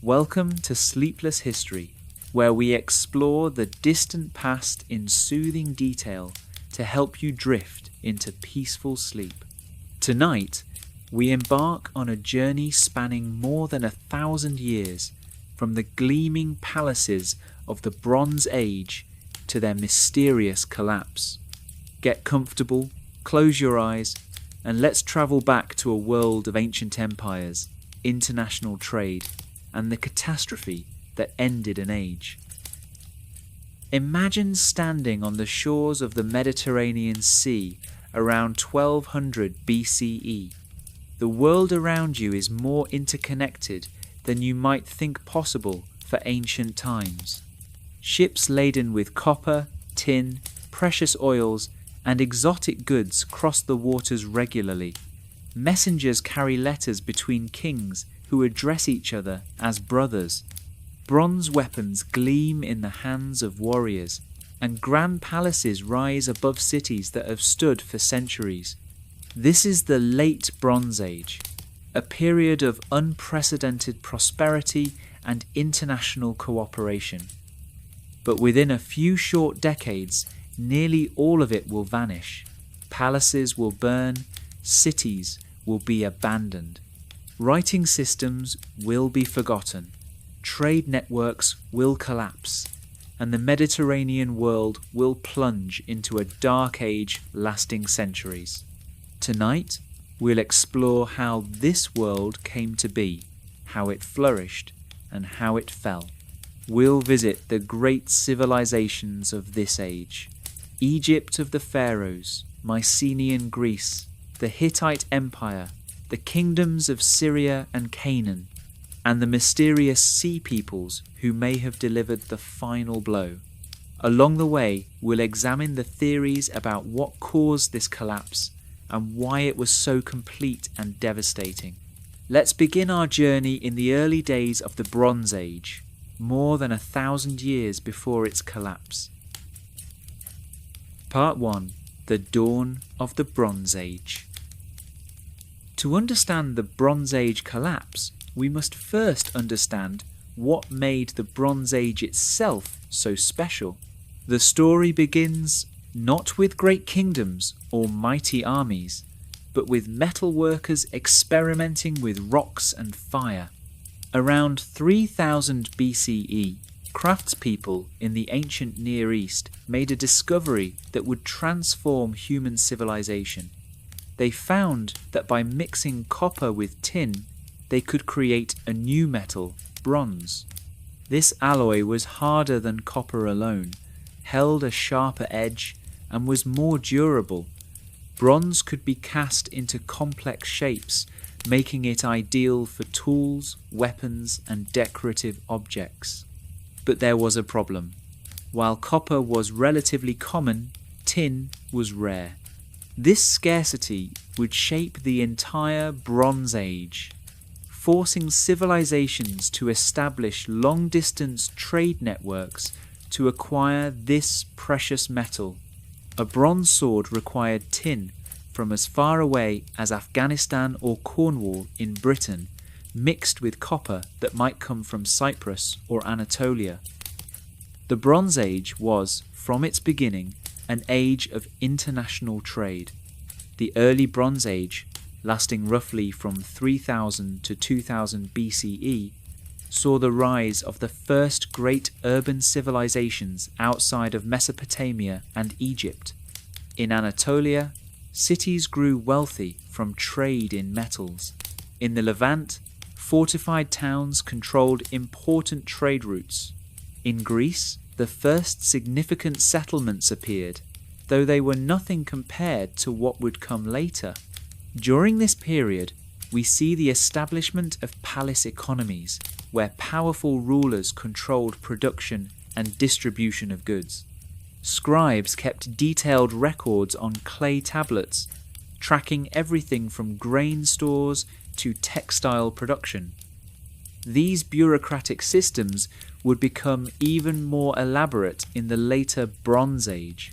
Welcome to Sleepless History, where we explore the distant past in soothing detail to help you drift into peaceful sleep. Tonight, we embark on a journey spanning more than 1,000 years, from the gleaming palaces of the Bronze Age to their mysterious collapse. Get comfortable, close your eyes, and let's travel back to a world of ancient empires, international trade, and the catastrophe that ended an age. Imagine standing on the shores of the Mediterranean Sea around 1200 BCE. The world around you is more interconnected than you might think possible for ancient times. Ships laden with copper, tin, precious oils, and exotic goods cross the waters regularly. Messengers carry letters between kings who address each other as brothers. Bronze weapons gleam in the hands of warriors, and grand palaces rise above cities that have stood for centuries. This is the Late Bronze Age, a period of unprecedented prosperity and international cooperation. But within a few short decades, nearly all of it will vanish. Palaces will burn, cities will be abandoned. Writing systems will be forgotten. Trade networks will collapse, and the Mediterranean world will plunge into a dark age lasting centuries. Tonight, we'll explore how this world came to be, how it flourished, and how it fell. We'll visit the great civilizations of this age: Egypt of the Pharaohs, Mycenaean Greece, the Hittite Empire, the kingdoms of Syria and Canaan, and the mysterious sea peoples who may have delivered the final blow. Along the way, we'll examine the theories about what caused this collapse and why it was so complete and devastating. Let's begin our journey in the early days of the Bronze Age, more than 1,000 years before its collapse. Part 1. The Dawn of the Bronze Age. To understand the Bronze Age collapse, we must first understand what made the Bronze Age itself so special. The story begins not with great kingdoms or mighty armies, but with metal workers experimenting with rocks and fire. Around 3000 BCE, craftspeople in the ancient Near East made a discovery that would transform human civilization. They found that by mixing copper with tin, they could create a new metal, bronze. This alloy was harder than copper alone, held a sharper edge, and was more durable. Bronze could be cast into complex shapes, making it ideal for tools, weapons, and decorative objects. But there was a problem. While copper was relatively common, tin was rare. This scarcity would shape the entire Bronze Age, forcing civilizations to establish long-distance trade networks to acquire this precious metal. A bronze sword required tin from as far away as Afghanistan or Cornwall in Britain, mixed with copper that might come from Cyprus or Anatolia. The Bronze Age was, from its beginning, an age of international trade. The early Bronze Age, lasting roughly from 3000 to 2000 BCE, saw the rise of the first great urban civilizations outside of Mesopotamia and Egypt. In Anatolia, cities grew wealthy from trade in metals. In the Levant, fortified towns controlled important trade routes. In Greece, the first significant settlements appeared, though they were nothing compared to what would come later. During this period, we see the establishment of palace economies, where powerful rulers controlled production and distribution of goods. Scribes kept detailed records on clay tablets, tracking everything from grain stores to textile production. These bureaucratic systems would become even more elaborate in the later Bronze Age.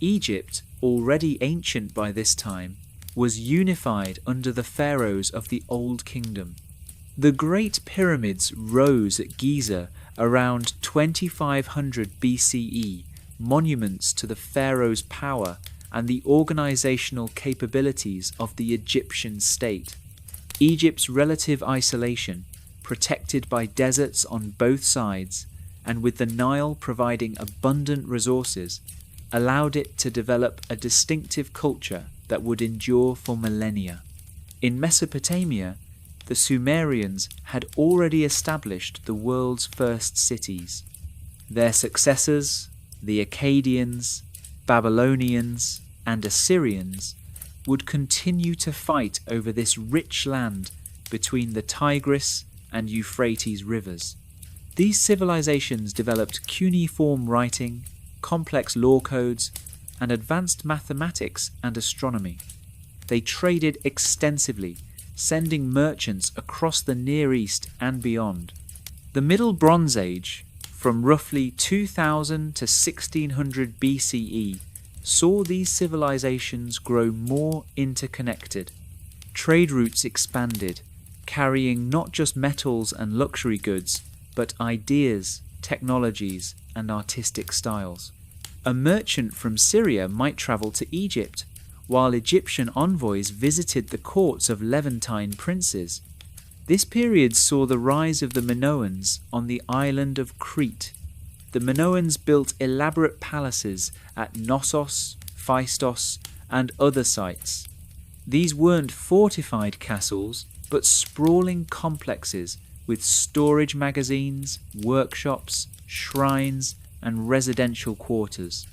Egypt, already ancient by this time, was unified under the pharaohs of the Old Kingdom. The Great Pyramids rose at Giza around 2500 BCE, monuments to the pharaoh's power and the organizational capabilities of the Egyptian state. Egypt's relative isolation, protected by deserts on both sides, and with the Nile providing abundant resources, allowed it to develop a distinctive culture that would endure for millennia. In Mesopotamia, the Sumerians had already established the world's first cities. Their successors, the Akkadians, Babylonians, and Assyrians, would continue to fight over this rich land between the Tigris and Euphrates rivers. These civilizations developed cuneiform writing, complex law codes, and advanced mathematics and astronomy. They traded extensively, sending merchants across the Near East and beyond. The Middle Bronze Age, from roughly 2000 to 1600 BCE, saw these civilizations grow more interconnected. Trade routes expanded, carrying not just metals and luxury goods, but ideas, technologies, and artistic styles. A merchant from Syria might travel to Egypt, while Egyptian envoys visited the courts of Levantine princes. This period saw the rise of the Minoans on the island of Crete. The Minoans built elaborate palaces at Knossos, Phaistos, and other sites. These weren't fortified castles, but sprawling complexes with storage magazines, workshops, shrines, and residential quarters.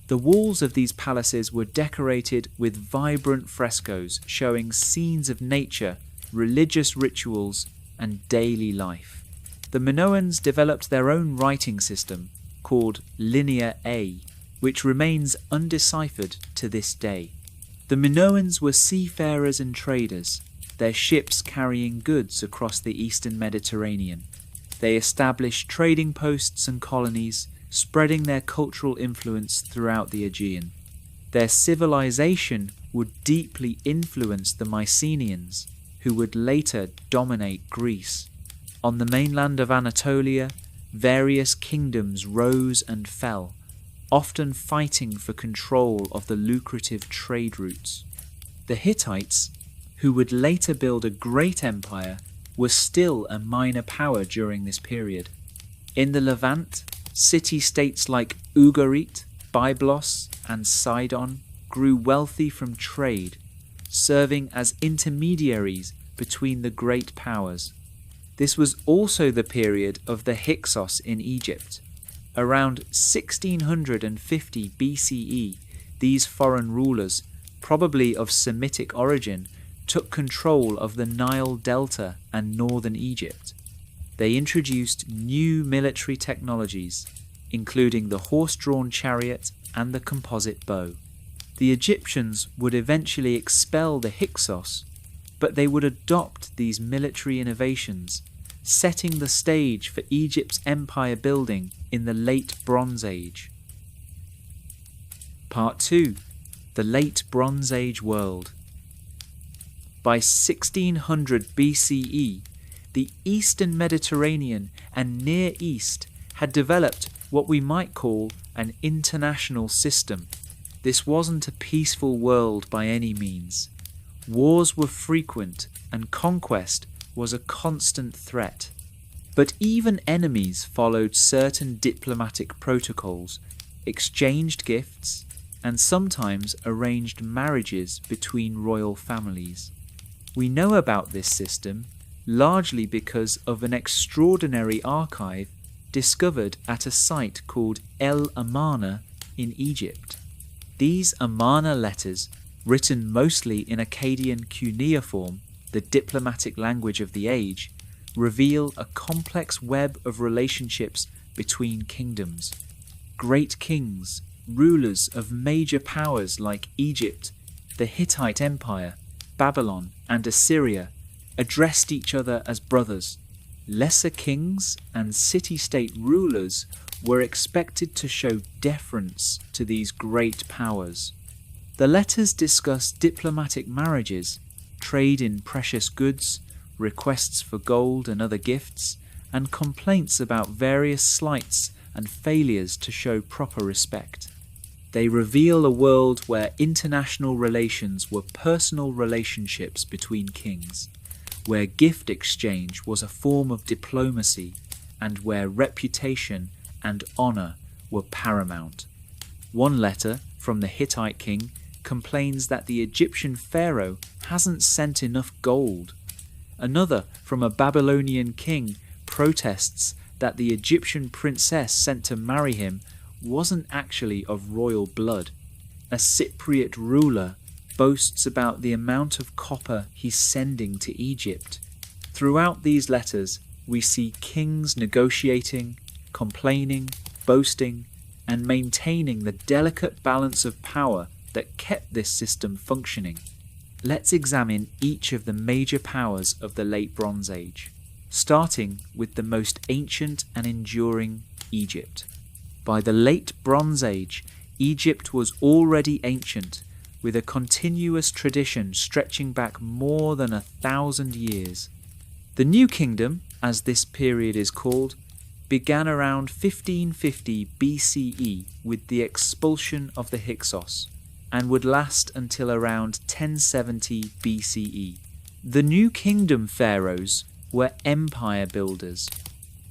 The walls of these palaces were decorated with vibrant frescoes showing scenes of nature, religious rituals, and daily life. The Minoans developed their own writing system called Linear A, which remains undeciphered to this day. The Minoans were seafarers and traders, their ships carrying goods across the eastern Mediterranean. They established trading posts and colonies, spreading their cultural influence throughout the Aegean. Their civilization would deeply influence the Mycenaeans, who would later dominate Greece. On the mainland of Anatolia, various kingdoms rose and fell, often fighting for control of the lucrative trade routes. The Hittites, who would later build a great empire, were still a minor power during this period. In the Levant, city-states like Ugarit, Byblos, and Sidon grew wealthy from trade, serving as intermediaries between the great powers. This was also the period of the Hyksos in Egypt. Around 1650 BCE, these foreign rulers, probably of Semitic origin, took control of the Nile Delta and northern Egypt. They introduced new military technologies, including the horse-drawn chariot and the composite bow. The Egyptians would eventually expel the Hyksos, but they would adopt these military innovations, setting the stage for Egypt's empire building in the Late Bronze Age. Part 2. The Late Bronze Age World. By 1600 BCE, the Eastern Mediterranean and Near East had developed what we might call an international system. This wasn't a peaceful world by any means. Wars were frequent and conquest was a constant threat. But even enemies followed certain diplomatic protocols, exchanged gifts, and sometimes arranged marriages between royal families. We know about this system largely because of an extraordinary archive discovered at a site called El Amarna in Egypt. These Amarna letters, written mostly in Akkadian cuneiform, the diplomatic language of the age, reveal a complex web of relationships between kingdoms. Great kings, rulers of major powers like Egypt, the Hittite Empire, Babylon, and Assyria, addressed each other as brothers. Lesser kings and city-state rulers were expected to show deference to these great powers. The letters discuss diplomatic marriages, trade in precious goods, requests for gold and other gifts, and complaints about various slights and failures to show proper respect. They reveal a world where international relations were personal relationships between kings, where gift exchange was a form of diplomacy, and where reputation and honour were paramount. One letter from the Hittite king complains that the Egyptian pharaoh hasn't sent enough gold. Another from a Babylonian king protests that the Egyptian princess sent to marry him wasn't actually of royal blood. A Cypriot ruler boasts about the amount of copper he's sending to Egypt. Throughout these letters, we see kings negotiating, complaining, boasting, and maintaining the delicate balance of power that kept this system functioning. Let's examine each of the major powers of the Late Bronze Age, starting with the most ancient and enduring, Egypt. By the Late Bronze Age, Egypt was already ancient, with a continuous tradition stretching back more than 1,000 years. The New Kingdom, as this period is called, began around 1550 BCE with the expulsion of the Hyksos, and would last until around 1070 BCE. The New Kingdom pharaohs were empire builders.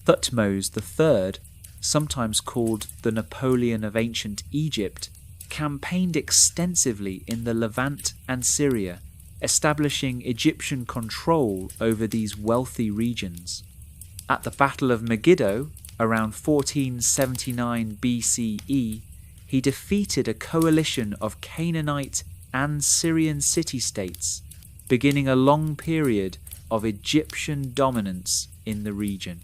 Thutmose III, sometimes called the Napoleon of ancient Egypt, campaigned extensively in the Levant and Syria, establishing Egyptian control over these wealthy regions. At the Battle of Megiddo, around 1479 BCE, he defeated a coalition of Canaanite and Syrian city-states, beginning a long period of Egyptian dominance in the region.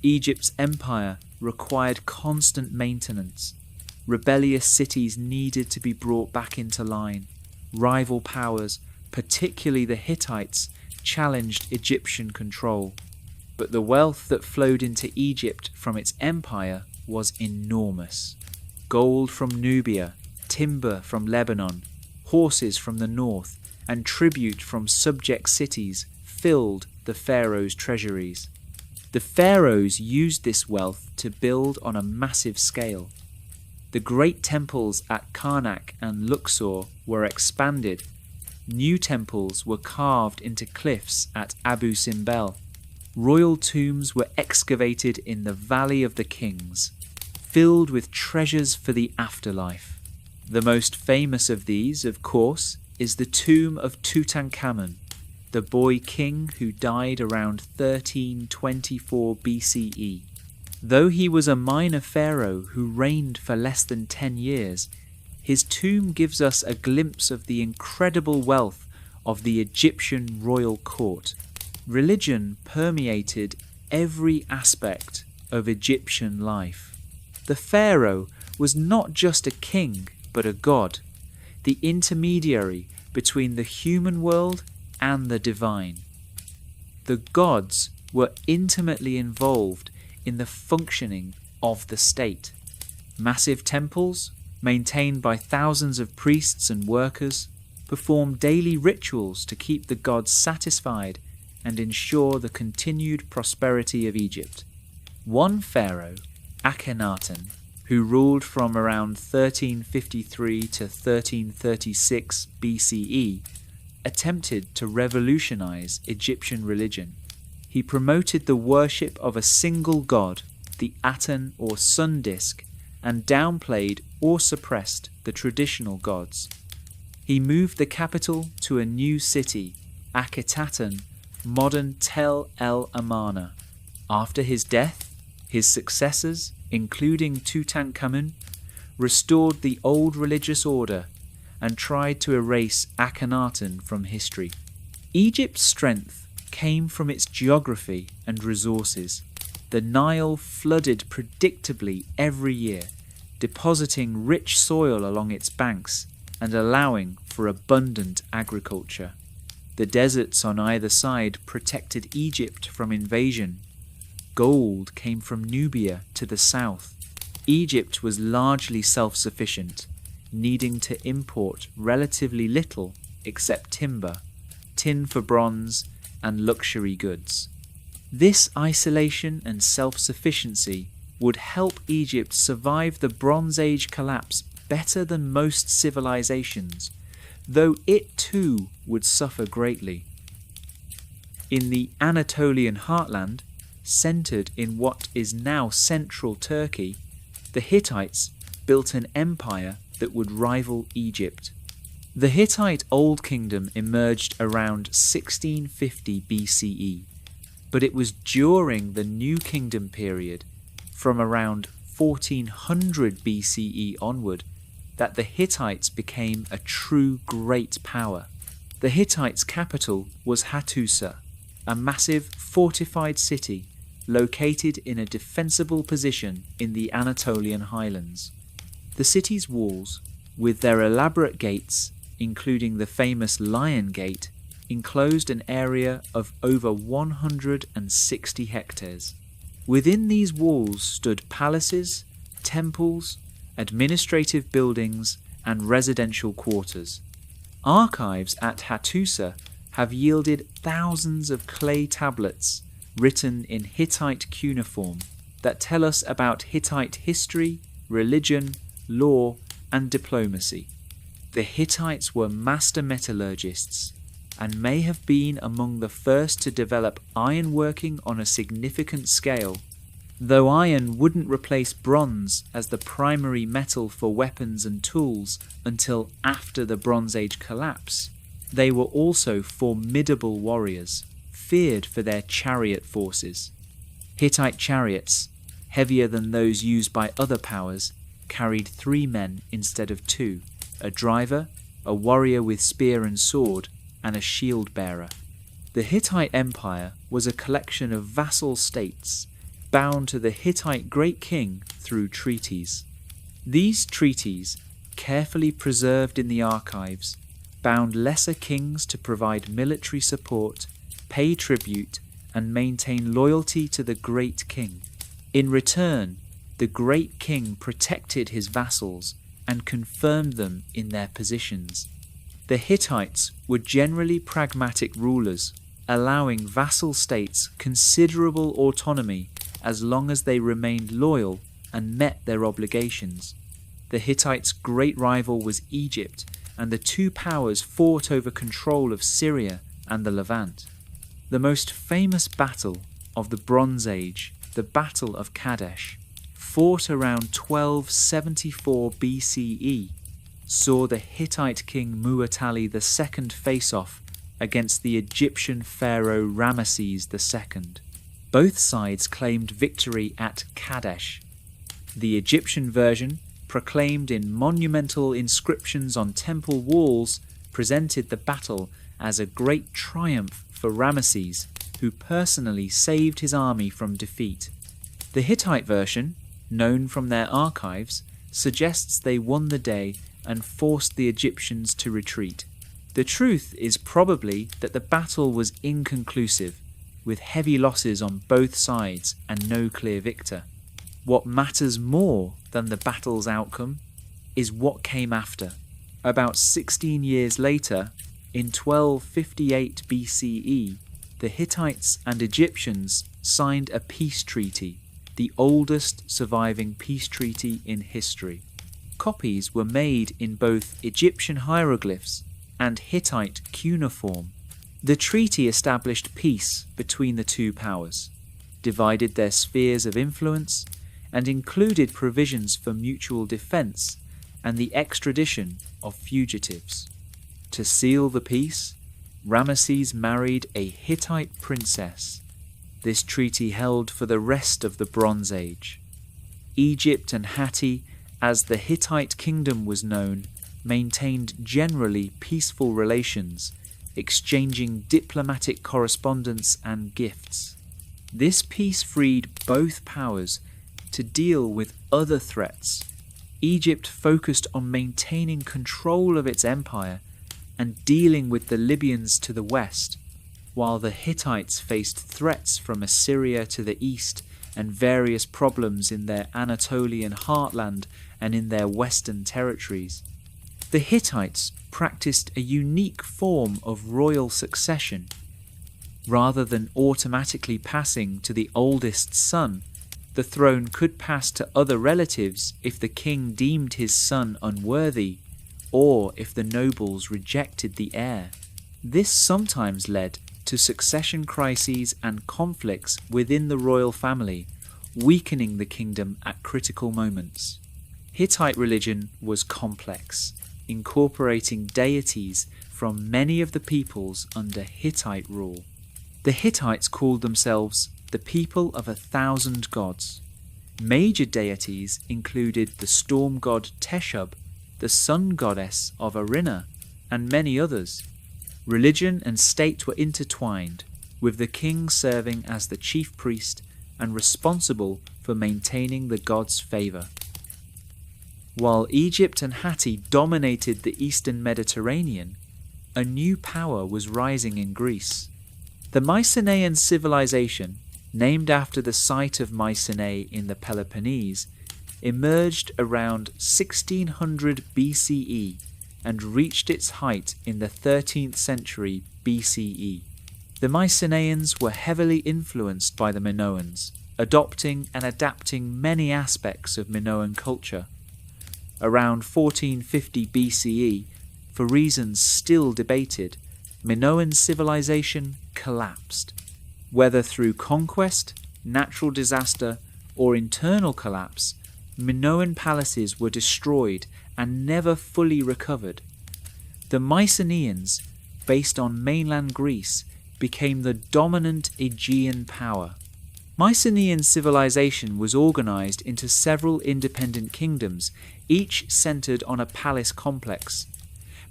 Egypt's empire required constant maintenance. Rebellious cities needed to be brought back into line. Rival powers, particularly the Hittites, challenged Egyptian control. But the wealth that flowed into Egypt from its empire was enormous. Gold from Nubia, timber from Lebanon, horses from the north, and tribute from subject cities filled the pharaoh's treasuries. The pharaohs used this wealth to build on a massive scale. The great temples at Karnak and Luxor were expanded. New temples were carved into cliffs at Abu Simbel. Royal tombs were excavated in the Valley of the Kings, filled with treasures for the afterlife. The most famous of these, of course, is the tomb of Tutankhamun, the boy king who died around 1324 BCE. Though he was a minor pharaoh who reigned for less than 10 years, his tomb gives us a glimpse of the incredible wealth of the Egyptian royal court. Religion permeated every aspect of Egyptian life. The pharaoh was not just a king, but a god, the intermediary between the human world and the divine. The gods were intimately involved in the functioning of the state. Massive temples, maintained by thousands of priests and workers, performed daily rituals to keep the gods satisfied and ensure the continued prosperity of Egypt. One pharaoh, Akhenaten, who ruled from around 1353 to 1336 BCE, attempted to revolutionize Egyptian religion. He promoted the worship of a single god, the Aten or sun disk, and downplayed or suppressed the traditional gods. He moved the capital to a new city, Akhetaten, modern Tel El Amarna. After his death, his successors, including Tutankhamun, restored the old religious order and tried to erase Akhenaten from history. Egypt's strength came from its geography and resources. The Nile flooded predictably every year, depositing rich soil along its banks and allowing for abundant agriculture. The deserts on either side protected Egypt from invasion. Gold came from Nubia to the south. Egypt was largely self-sufficient, needing to import relatively little except timber, tin for bronze, and luxury goods. This isolation and self-sufficiency would help Egypt survive the Bronze Age collapse better than most civilizations, though it too would suffer greatly. In the Anatolian heartland, centered in what is now central Turkey, the Hittites built an empire that would rival Egypt. The Hittite Old Kingdom emerged around 1650 BCE, but it was during the New Kingdom period, from around 1400 BCE onward, that the Hittites became a true great power. The Hittites' capital was Hattusa, a massive fortified city located in a defensible position in the Anatolian highlands. The city's walls, with their elaborate gates, including the famous Lion Gate, enclosed an area of over 160 hectares. Within these walls stood palaces, temples, administrative buildings, and residential quarters. Archives at Hattusa have yielded thousands of clay tablets written in Hittite cuneiform that tell us about Hittite history, religion, law, and diplomacy. The Hittites were master metallurgists and may have been among the first to develop ironworking on a significant scale. Though iron wouldn't replace bronze as the primary metal for weapons and tools until after the Bronze Age collapse, they were also formidable warriors, feared for their chariot forces. Hittite chariots, heavier than those used by other powers, carried 3 men instead of 2, a driver, a warrior with spear and sword, and a shield bearer. The Hittite Empire was a collection of vassal states, bound to the Hittite great king through treaties. These treaties, carefully preserved in the archives, bound lesser kings to provide military support, pay tribute, and maintain loyalty to the great king. In return, the great king protected his vassals and confirmed them in their positions. The Hittites were generally pragmatic rulers, allowing vassal states considerable autonomy as long as they remained loyal and met their obligations. The Hittites' great rival was Egypt, and the two powers fought over control of Syria and the Levant. The most famous battle of the Bronze Age, the Battle of Kadesh, fought around 1274 BCE, saw the Hittite king Muwatalli II face off against the Egyptian pharaoh Ramesses II. Both sides claimed victory at Kadesh. The Egyptian version, proclaimed in monumental inscriptions on temple walls, presented the battle as a great triumph for Ramesses, who personally saved his army from defeat. The Hittite version, known from their archives, suggests they won the day and forced the Egyptians to retreat. The truth is probably that the battle was inconclusive, with heavy losses on both sides and no clear victor. What matters more than the battle's outcome is what came after. About 16 years later, in 1258 BCE, the Hittites and Egyptians signed a peace treaty, the oldest surviving peace treaty in history. Copies were made in both Egyptian hieroglyphs and Hittite cuneiform. The treaty established peace between the two powers, divided their spheres of influence, and included provisions for mutual defense and the extradition of fugitives. To seal the peace, Ramesses married a Hittite princess. This treaty held for the rest of the Bronze Age. Egypt and Hatti, as the Hittite kingdom was known, maintained generally peaceful relations, exchanging diplomatic correspondence and gifts. This peace freed both powers to deal with other threats. Egypt focused on maintaining control of its empire and dealing with the Libyans to the west, while the Hittites faced threats from Assyria to the east and various problems in their Anatolian heartland and in their western territories. The Hittites practiced a unique form of royal succession. Rather than automatically passing to the oldest son, the throne could pass to other relatives if the king deemed his son unworthy, or if the nobles rejected the heir. This sometimes led to succession crises and conflicts within the royal family, weakening the kingdom at critical moments. Hittite religion was complex, incorporating deities from many of the peoples under Hittite rule. The Hittites called themselves the people of 1,000 gods. Major deities included the storm god Teshub, the sun goddess of Arina, and many others. Religion and state were intertwined, with the king serving as the chief priest and responsible for maintaining the god's favour. While Egypt and Hatti dominated the eastern Mediterranean, a new power was rising in Greece. The Mycenaean civilization, named after the site of Mycenae in the Peloponnese, emerged around 1600 BCE and reached its height in the 13th century BCE. The Mycenaeans were heavily influenced by the Minoans, adopting and adapting many aspects of Minoan culture. Around 1450 BCE, for reasons still debated, Minoan civilization collapsed. Whether through conquest, natural disaster, or internal collapse, Minoan palaces were destroyed and never fully recovered. The Mycenaeans, based on mainland Greece, became the dominant Aegean power. Mycenaean civilization was organized into several independent kingdoms, each centered on a palace complex.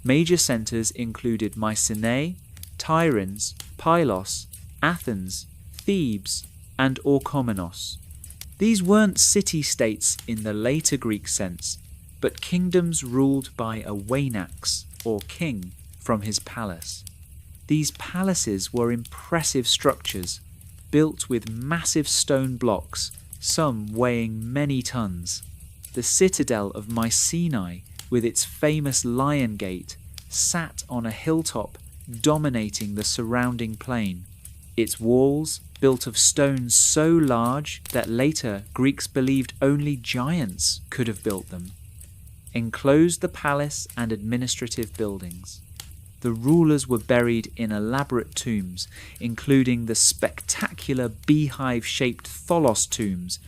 Major centers included Mycenae, Tiryns, Pylos, Athens, Thebes, and Orchomenos. These weren't city-states in the later Greek sense, but kingdoms ruled by a wainax, or king, from his palace. These palaces were impressive structures, built with massive stone blocks, some weighing many tons. The citadel of Mycenae, with its famous Lion Gate, sat on a hilltop dominating the surrounding plain. Its walls, built of stones so large that later Greeks believed only giants could have built them, enclosed the palace and administrative buildings. The rulers were buried in elaborate tombs, including the spectacular beehive-shaped Tholos tombs,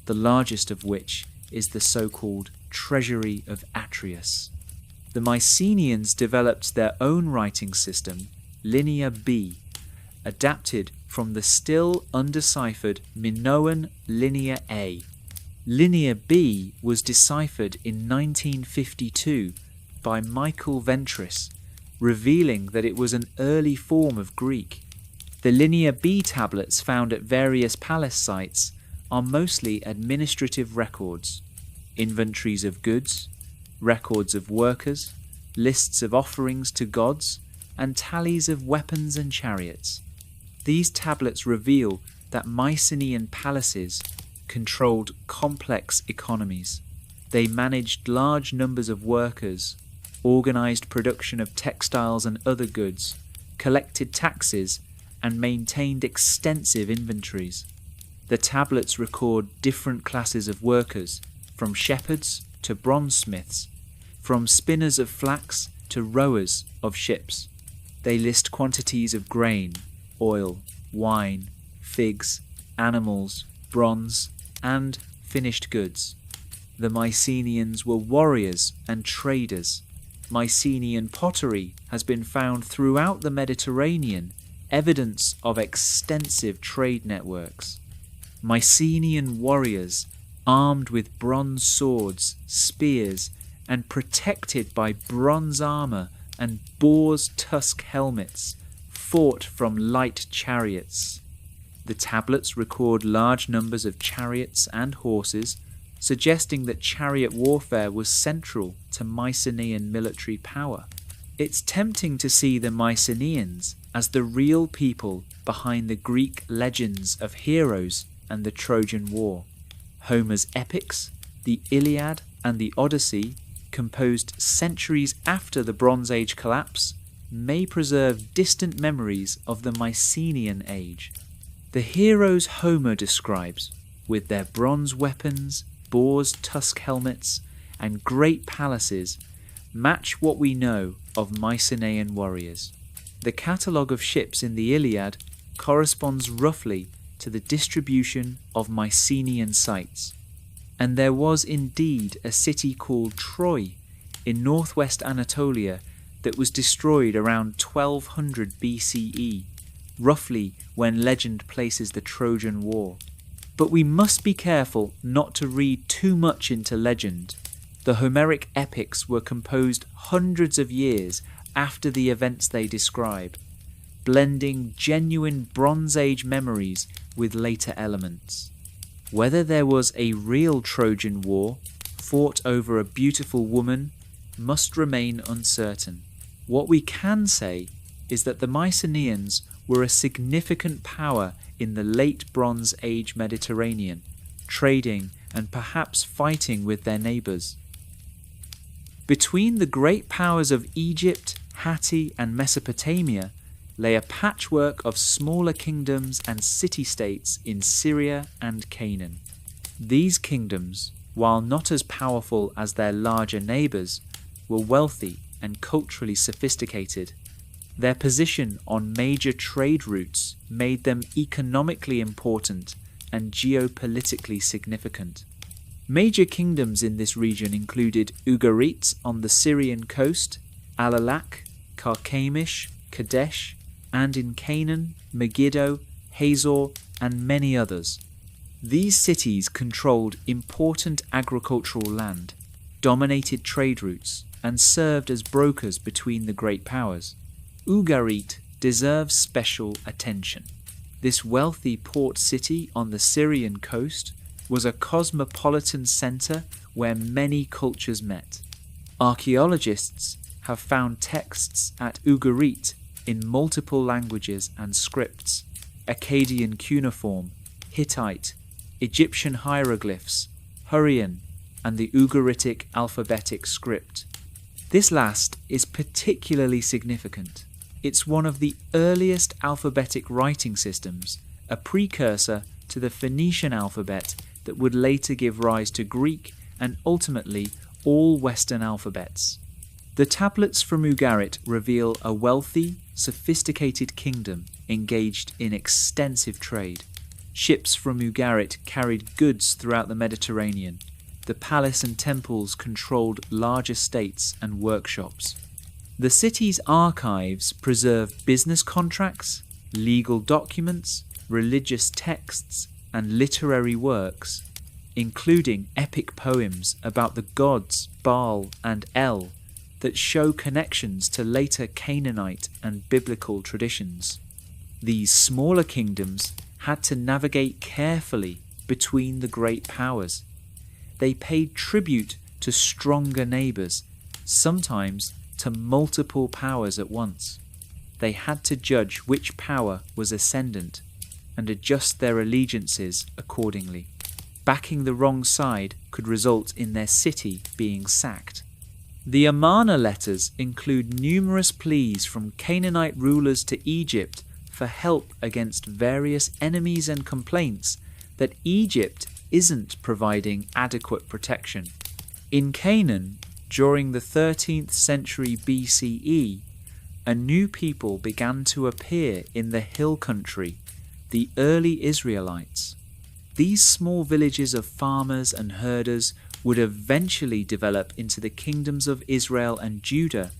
the largest of which is the so-called Treasury of Atreus. The Mycenaeans developed their own writing system, Linear B, adapted from the still undeciphered Minoan Linear A. Linear B was deciphered in 1952 by Michael Ventris, revealing that it was an early form of Greek. The Linear B tablets found at various palace sites are mostly administrative records, inventories of goods, records of workers, lists of offerings to gods, and tallies of weapons and chariots. These tablets reveal that Mycenaean palaces controlled complex economies. They managed large numbers of workers, organized production of textiles and other goods, collected taxes, and maintained extensive inventories. The tablets record different classes of workers, from shepherds to bronzesmiths, from spinners of flax to rowers of ships. They list quantities of grain, oil, wine, figs, animals, bronze, and finished goods. The Mycenaeans were warriors and traders. Mycenaean pottery has been found throughout the Mediterranean, evidence of extensive trade networks. Mycenaean warriors, armed with bronze swords, spears, and protected by bronze armour and boar's tusk helmets, fought from light chariots. The tablets record large numbers of chariots and horses, suggesting that chariot warfare was central to Mycenaean military power. It's tempting to see the Mycenaeans as the real people behind the Greek legends of heroes and the Trojan War. Homer's epics, the Iliad and the Odyssey, composed centuries after the Bronze Age collapse, may preserve distant memories of the Mycenaean age. The heroes Homer describes, with their bronze weapons, boar's tusk helmets, and great palaces, match what we know of Mycenaean warriors. The catalogue of ships in the Iliad corresponds roughly to the distribution of Mycenaean sites, and there was indeed a city called Troy in northwest Anatolia that was destroyed around 1200 BCE, roughly when legend places the Trojan War. But we must be careful not to read too much into legend. The Homeric epics were composed hundreds of years after the events they describe, blending genuine Bronze Age memories with later elements. Whether there was a real Trojan War fought over a beautiful woman must remain uncertain. What we can say is that the Mycenaeans were a significant power in the late Bronze Age Mediterranean, trading and perhaps fighting with their neighbours. Between the great powers of Egypt, Hatti and Mesopotamia lay a patchwork of smaller kingdoms and city-states in Syria and Canaan. These kingdoms, while not as powerful as their larger neighbours, were wealthy and culturally sophisticated. Their position on major trade routes made them economically important and geopolitically significant. Major kingdoms in this region included Ugarit on the Syrian coast, Alalak, Carchemish, Kadesh, and in Canaan, Megiddo, Hazor, and many others. These cities controlled important agricultural land, dominated trade routes, and served as brokers between the great powers. Ugarit deserves special attention. This wealthy port city on the Syrian coast was a cosmopolitan centre where many cultures met. Archaeologists have found texts at Ugarit in multiple languages and scripts: Akkadian cuneiform, Hittite, Egyptian hieroglyphs, Hurrian, and the Ugaritic alphabetic script. This last is particularly significant. It's one of the earliest alphabetic writing systems, a precursor to the Phoenician alphabet that would later give rise to Greek and ultimately all Western alphabets. The tablets from Ugarit reveal a wealthy, sophisticated kingdom engaged in extensive trade. Ships from Ugarit carried goods throughout the Mediterranean. The palace and temples controlled large estates and workshops. The city's archives preserve business contracts, legal documents, religious texts, and literary works, including epic poems about the gods Baal and El that show connections to later Canaanite and biblical traditions. These smaller kingdoms had to navigate carefully between the great powers. They paid tribute to stronger neighbours, sometimes to multiple powers at once. They had to judge which power was ascendant and adjust their allegiances accordingly. Backing the wrong side could result in their city being sacked. The Amarna letters include numerous pleas from Canaanite rulers to Egypt for help against various enemies and complaints that Egypt isn't providing adequate protection. In Canaan, during the 13th century BCE, a new people began to appear in the hill country, the early Israelites. These small villages of farmers and herders would eventually develop into the kingdoms of Israel and Judah,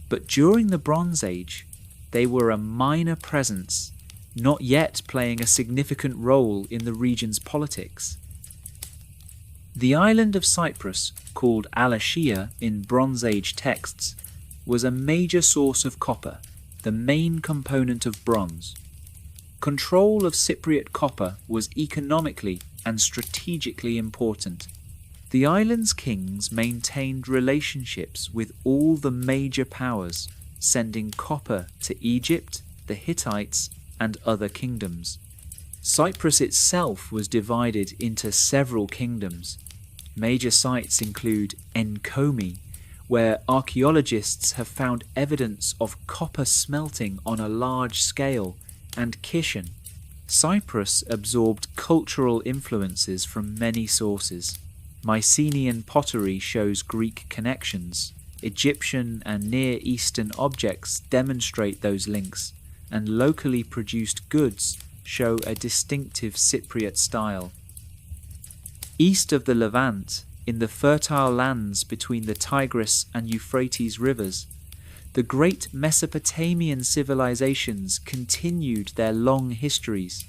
but during the Bronze Age, they were a minor presence, not yet playing a significant role in the region's politics. The island of Cyprus, called Alashiya in Bronze Age texts, was a major source of copper, the main component of bronze. Control of Cypriot copper was economically and strategically important. The island's kings maintained relationships with all the major powers, sending copper to Egypt, the Hittites, and other kingdoms. Cyprus itself was divided into several kingdoms. Major sites include Enkomi, where archaeologists have found evidence of copper smelting on a large scale, and Kishan. Cyprus absorbed cultural influences from many sources. Mycenaean pottery shows Greek connections. Egyptian and Near Eastern objects demonstrate those links, and locally produced goods show a distinctive Cypriot style. East of the Levant, in the fertile lands between the Tigris and Euphrates rivers, the great Mesopotamian civilizations continued their long histories.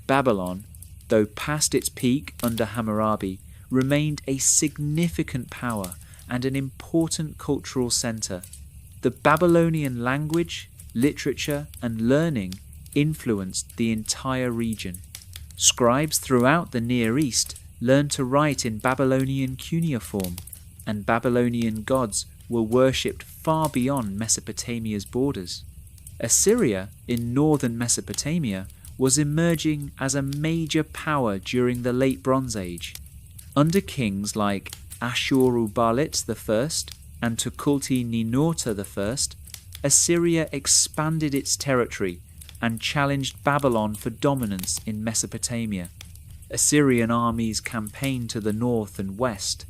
Babylon, though past its peak under Hammurabi, remained a significant power and an important cultural center. The Babylonian language, literature, and learning influenced the entire region. Scribes throughout the Near East learned to write in Babylonian cuneiform, and Babylonian gods were worshipped far beyond Mesopotamia's borders. Assyria, in northern Mesopotamia, was emerging as a major power during the Late Bronze Age. Under kings like Ashurbanipal I and Tukulti-Ninurta I, Assyria expanded its territory and challenged Babylon for dominance in Mesopotamia. Assyrian armies campaigned to the north and west,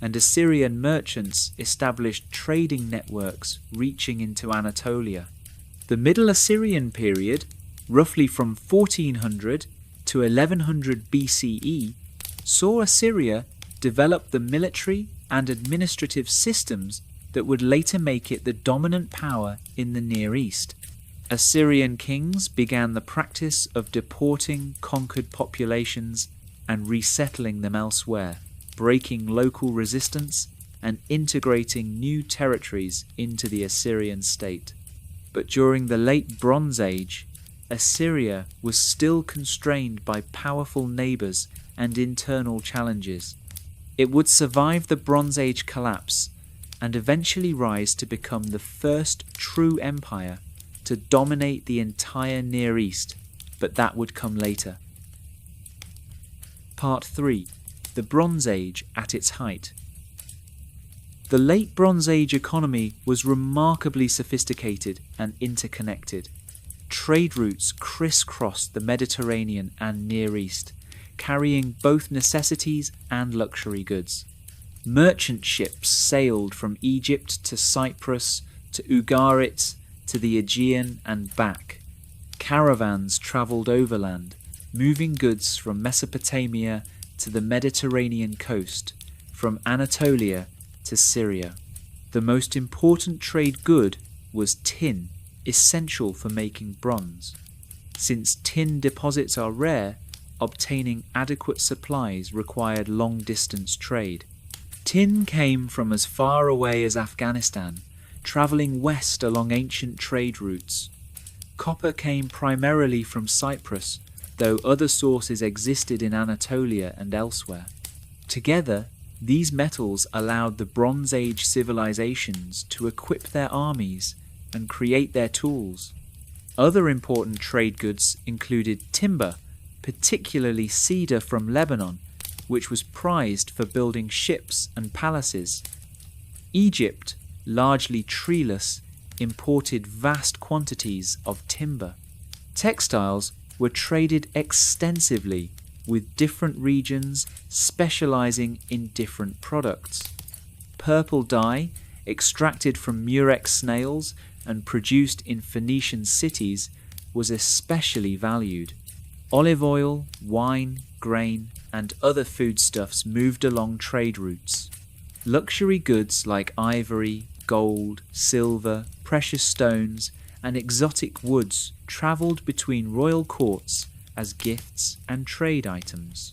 and Assyrian merchants established trading networks reaching into Anatolia. The Middle Assyrian period, roughly from 1400 to 1100 BCE, saw Assyria develop the military and administrative systems that would later make it the dominant power in the Near East. Assyrian kings began the practice of deporting conquered populations and resettling them elsewhere, breaking local resistance and integrating new territories into the Assyrian state. But during the Late Bronze Age, Assyria was still constrained by powerful neighbors and internal challenges. It would survive the Bronze Age collapse and eventually rise to become the first true empire to dominate the entire Near East, but that would come later. Part 3. The Bronze Age at its height. The Late Bronze Age economy was remarkably sophisticated and interconnected. Trade routes crisscrossed the Mediterranean and Near East, carrying both necessities and luxury goods. Merchant ships sailed from Egypt to Cyprus to Ugarit to the Aegean and back. Caravans travelled overland, moving goods from Mesopotamia to the Mediterranean coast, from Anatolia to Syria. The most important trade good was tin, essential for making bronze. Since tin deposits are rare, obtaining adequate supplies required long-distance trade. Tin came from as far away as Afghanistan, travelling west along ancient trade routes. Copper came primarily from Cyprus, though other sources existed in Anatolia and elsewhere. Together, these metals allowed the Bronze Age civilizations to equip their armies and create their tools. Other important trade goods included timber, particularly cedar from Lebanon, which was prized for building ships and palaces. Egypt, largely treeless, imported vast quantities of timber. Textiles were traded extensively, with different regions specializing in different products. Purple dye, extracted from murex snails and produced in Phoenician cities, was especially valued. Olive oil, wine, grain, and other foodstuffs moved along trade routes. Luxury goods like ivory, gold, silver, precious stones, and exotic woods travelled between royal courts as gifts and trade items.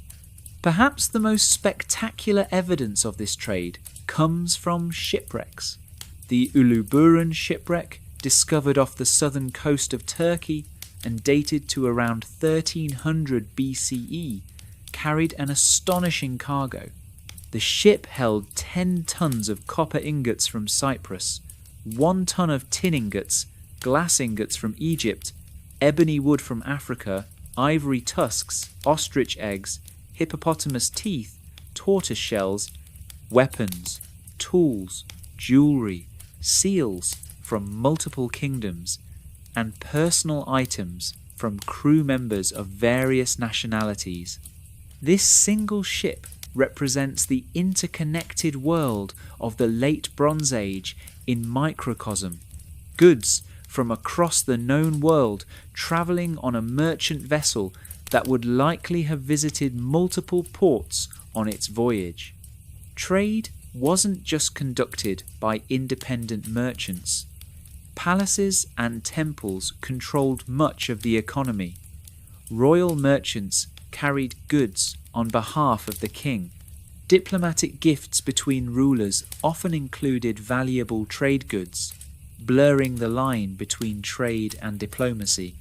Perhaps the most spectacular evidence of this trade comes from shipwrecks. The Uluburun shipwreck, discovered off the southern coast of Turkey and dated to around 1300 BCE, carried an astonishing cargo. The ship held 10 tons of copper ingots from Cyprus, 1 ton of tin ingots, glass ingots from Egypt, ebony wood from Africa, ivory tusks, ostrich eggs, hippopotamus teeth, tortoise shells, weapons, tools, jewellery, seals from multiple kingdoms, and personal items from crew members of various nationalities. This single ship represents the interconnected world of the Late Bronze Age in microcosm. Goods from across the known world travelling on a merchant vessel that would likely have visited multiple ports on its voyage. Trade wasn't just conducted by independent merchants. Palaces and temples controlled much of the economy. Royal merchants carried goods on behalf of the king. Diplomatic gifts between rulers often included valuable trade goods, blurring the line between trade and diplomacy.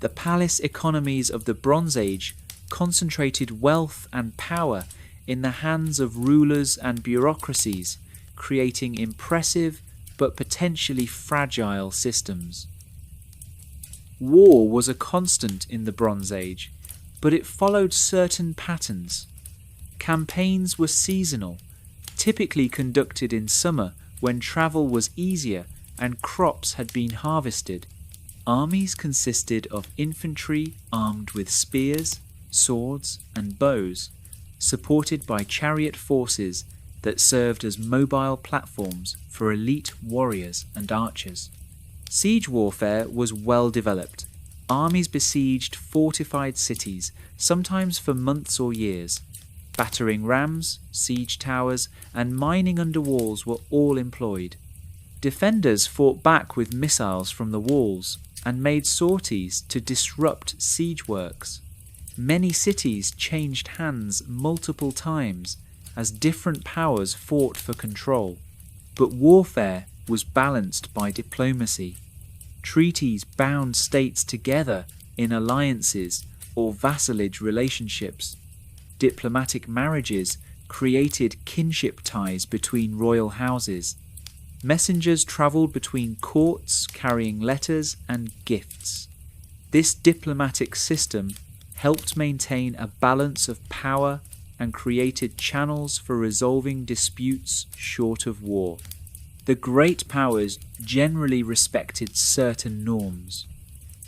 The palace economies of the Bronze Age concentrated wealth and power in the hands of rulers and bureaucracies, creating impressive but potentially fragile systems. War was a constant in the Bronze Age, but it followed certain patterns. Campaigns were seasonal, typically conducted in summer when travel was easier and crops had been harvested. Armies consisted of infantry armed with spears, swords, and bows, supported by chariot forces that served as mobile platforms for elite warriors and archers. Siege warfare was well developed. Armies besieged fortified cities, sometimes for months or years. Battering rams, siege towers, and mining under walls were all employed. Defenders fought back with missiles from the walls and made sorties to disrupt siege works. Many cities changed hands multiple times as different powers fought for control. But warfare was balanced by diplomacy. Treaties bound states together in alliances or vassalage relationships. Diplomatic marriages created kinship ties between royal houses. Messengers travelled between courts carrying letters and gifts. This diplomatic system helped maintain a balance of power and created channels for resolving disputes short of war. The great powers generally respected certain norms.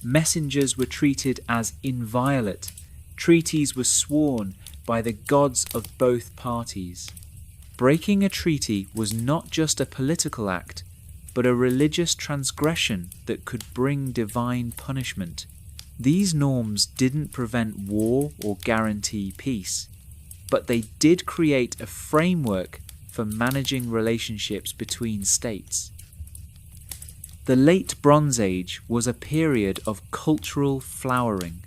Messengers were treated as inviolate. Treaties were sworn by the gods of both parties. Breaking a treaty was not just a political act, but a religious transgression that could bring divine punishment. These norms didn't prevent war or guarantee peace, but they did create a framework for managing relationships between states. The Late Bronze Age was a period of cultural flowering.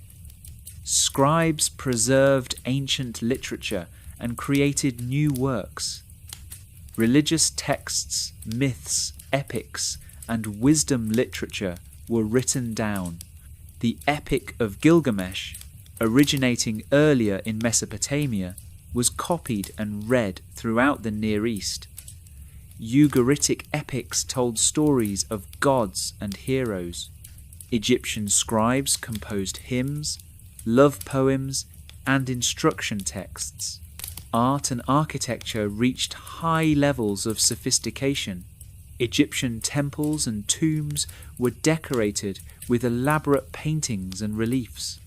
Scribes preserved ancient literature and created new works. Religious texts, myths, epics, and wisdom literature were written down. The Epic of Gilgamesh, originating earlier in Mesopotamia, was copied and read throughout the Near East. Ugaritic epics told stories of gods and heroes. Egyptian scribes composed hymns, love poems, and instruction texts. Art and architecture reached high levels of sophistication. Egyptian temples and tombs were decorated with elaborate paintings and reliefs.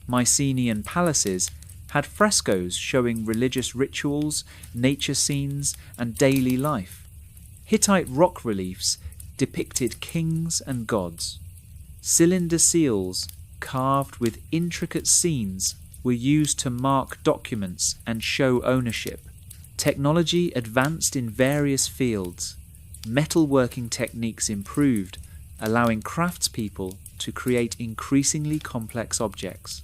Mycenaean palaces had frescoes showing religious rituals, nature scenes, and daily life. Hittite rock reliefs depicted kings and gods. Cylinder seals, carved with intricate scenes, were used to mark documents and show ownership. Technology advanced in various fields. Metalworking techniques improved, allowing craftspeople to create increasingly complex objects.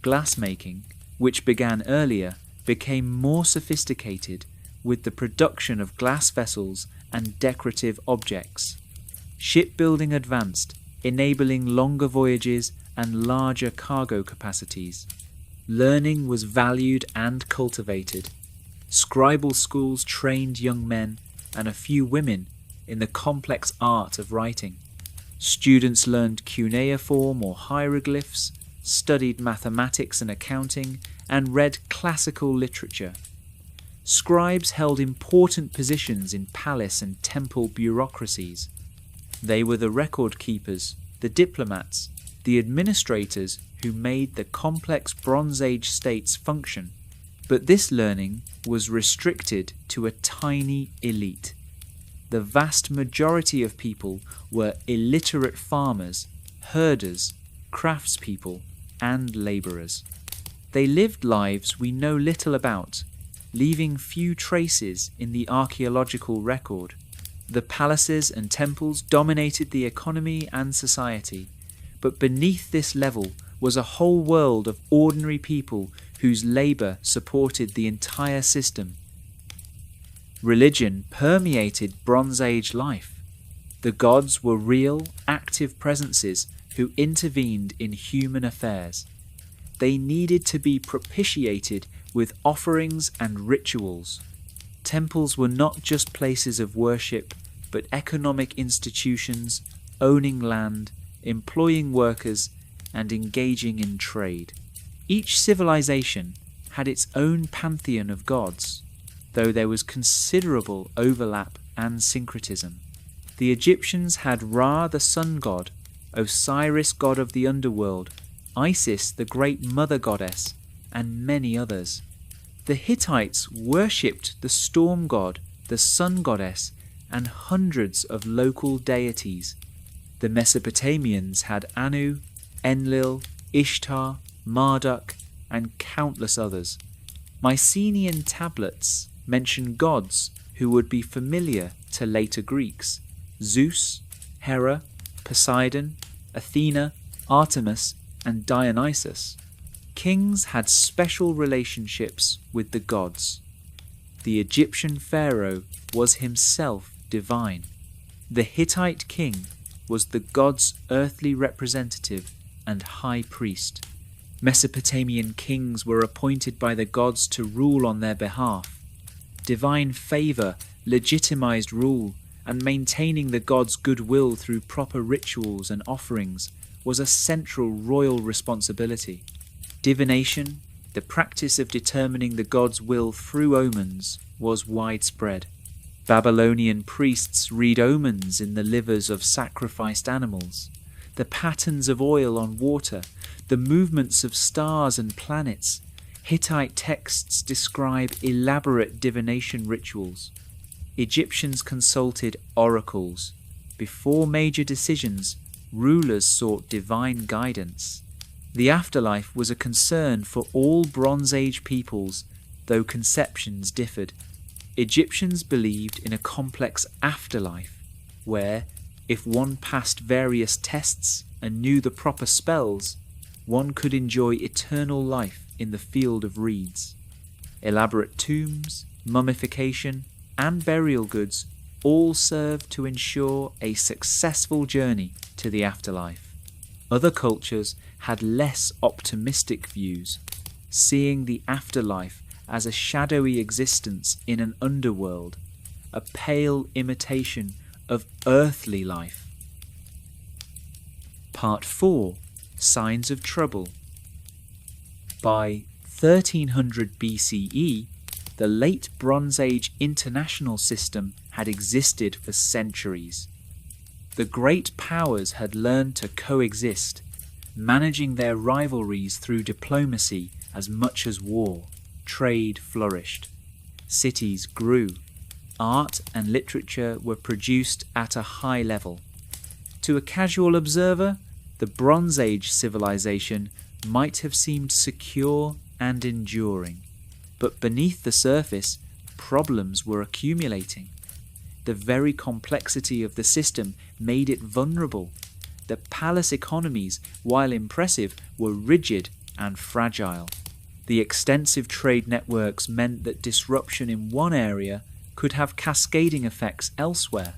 Glassmaking, which began earlier, became more sophisticated with the production of glass vessels and decorative objects. Shipbuilding advanced, enabling longer voyages and larger cargo capacities. Learning was valued and cultivated. Scribal schools trained young men and a few women in the complex art of writing. Students learned cuneiform or hieroglyphs, studied mathematics and accounting, and read classical literature. scribes held important positions in palace and temple bureaucracies. They were the record keepers, the diplomats, the administrators who made the complex Bronze Age states function. But this learning was restricted to a tiny elite. The vast majority of people were illiterate farmers, herders, craftspeople, and labourers. They lived lives we know little about, leaving few traces in the archaeological record. The palaces and temples dominated the economy and society, but beneath this level was a whole world of ordinary people whose labour supported the entire system. Religion permeated Bronze Age life. The gods were real, active presences who intervened in human affairs. They needed to be propitiated with offerings and rituals. Temples were not just places of worship, but economic institutions, owning land, employing workers, and engaging in trade. Each civilization had its own pantheon of gods, though there was considerable overlap and syncretism. The Egyptians had Ra, the sun god, Osiris, god of the underworld, Isis, the great mother goddess, and many others. The Hittites worshipped the storm god, the sun goddess, and hundreds of local deities. The Mesopotamians had Anu, Enlil, Ishtar, Marduk, and countless others. Mycenaean tablets mention gods who would be familiar to later Greeks: Zeus, Hera, Poseidon, Athena, Artemis, and Dionysus. Kings had special relationships with the gods. The Egyptian pharaoh was himself divine. The Hittite king was the god's earthly representative and high priest. Mesopotamian kings were appointed by the gods to rule on their behalf. Divine favour legitimized rule, and maintaining the god's goodwill through proper rituals and offerings was a central royal responsibility. Divination, the practice of determining the god's will through omens, was widespread. Babylonian priests read omens in the livers of sacrificed animals, the patterns of oil on water, the movements of stars and planets. Hittite texts describe elaborate divination rituals. Egyptians consulted oracles. Before major decisions, rulers sought divine guidance. The afterlife was a concern for all Bronze Age peoples, though conceptions differed. Egyptians believed in a complex afterlife, where, if one passed various tests and knew the proper spells, one could enjoy eternal life in the field of reeds. Elaborate tombs, mummification, and burial goods all served to ensure a successful journey to the afterlife. Other cultures had less optimistic views, seeing the afterlife as a shadowy existence in an underworld, a pale imitation of earthly life. Part 4. Signs of Trouble. By 1300 BCE, the Late Bronze Age international system had existed for centuries. The great powers had learned to coexist, managing their rivalries through diplomacy as much as war. Trade flourished. Cities grew. Art and literature were produced at a high level. To a casual observer, the Bronze Age civilization might have seemed secure and enduring, but beneath the surface, problems were accumulating. The very complexity of the system made it vulnerable. The palace economies, while impressive, were rigid and fragile. The extensive trade networks meant that disruption in one area could have cascading effects elsewhere.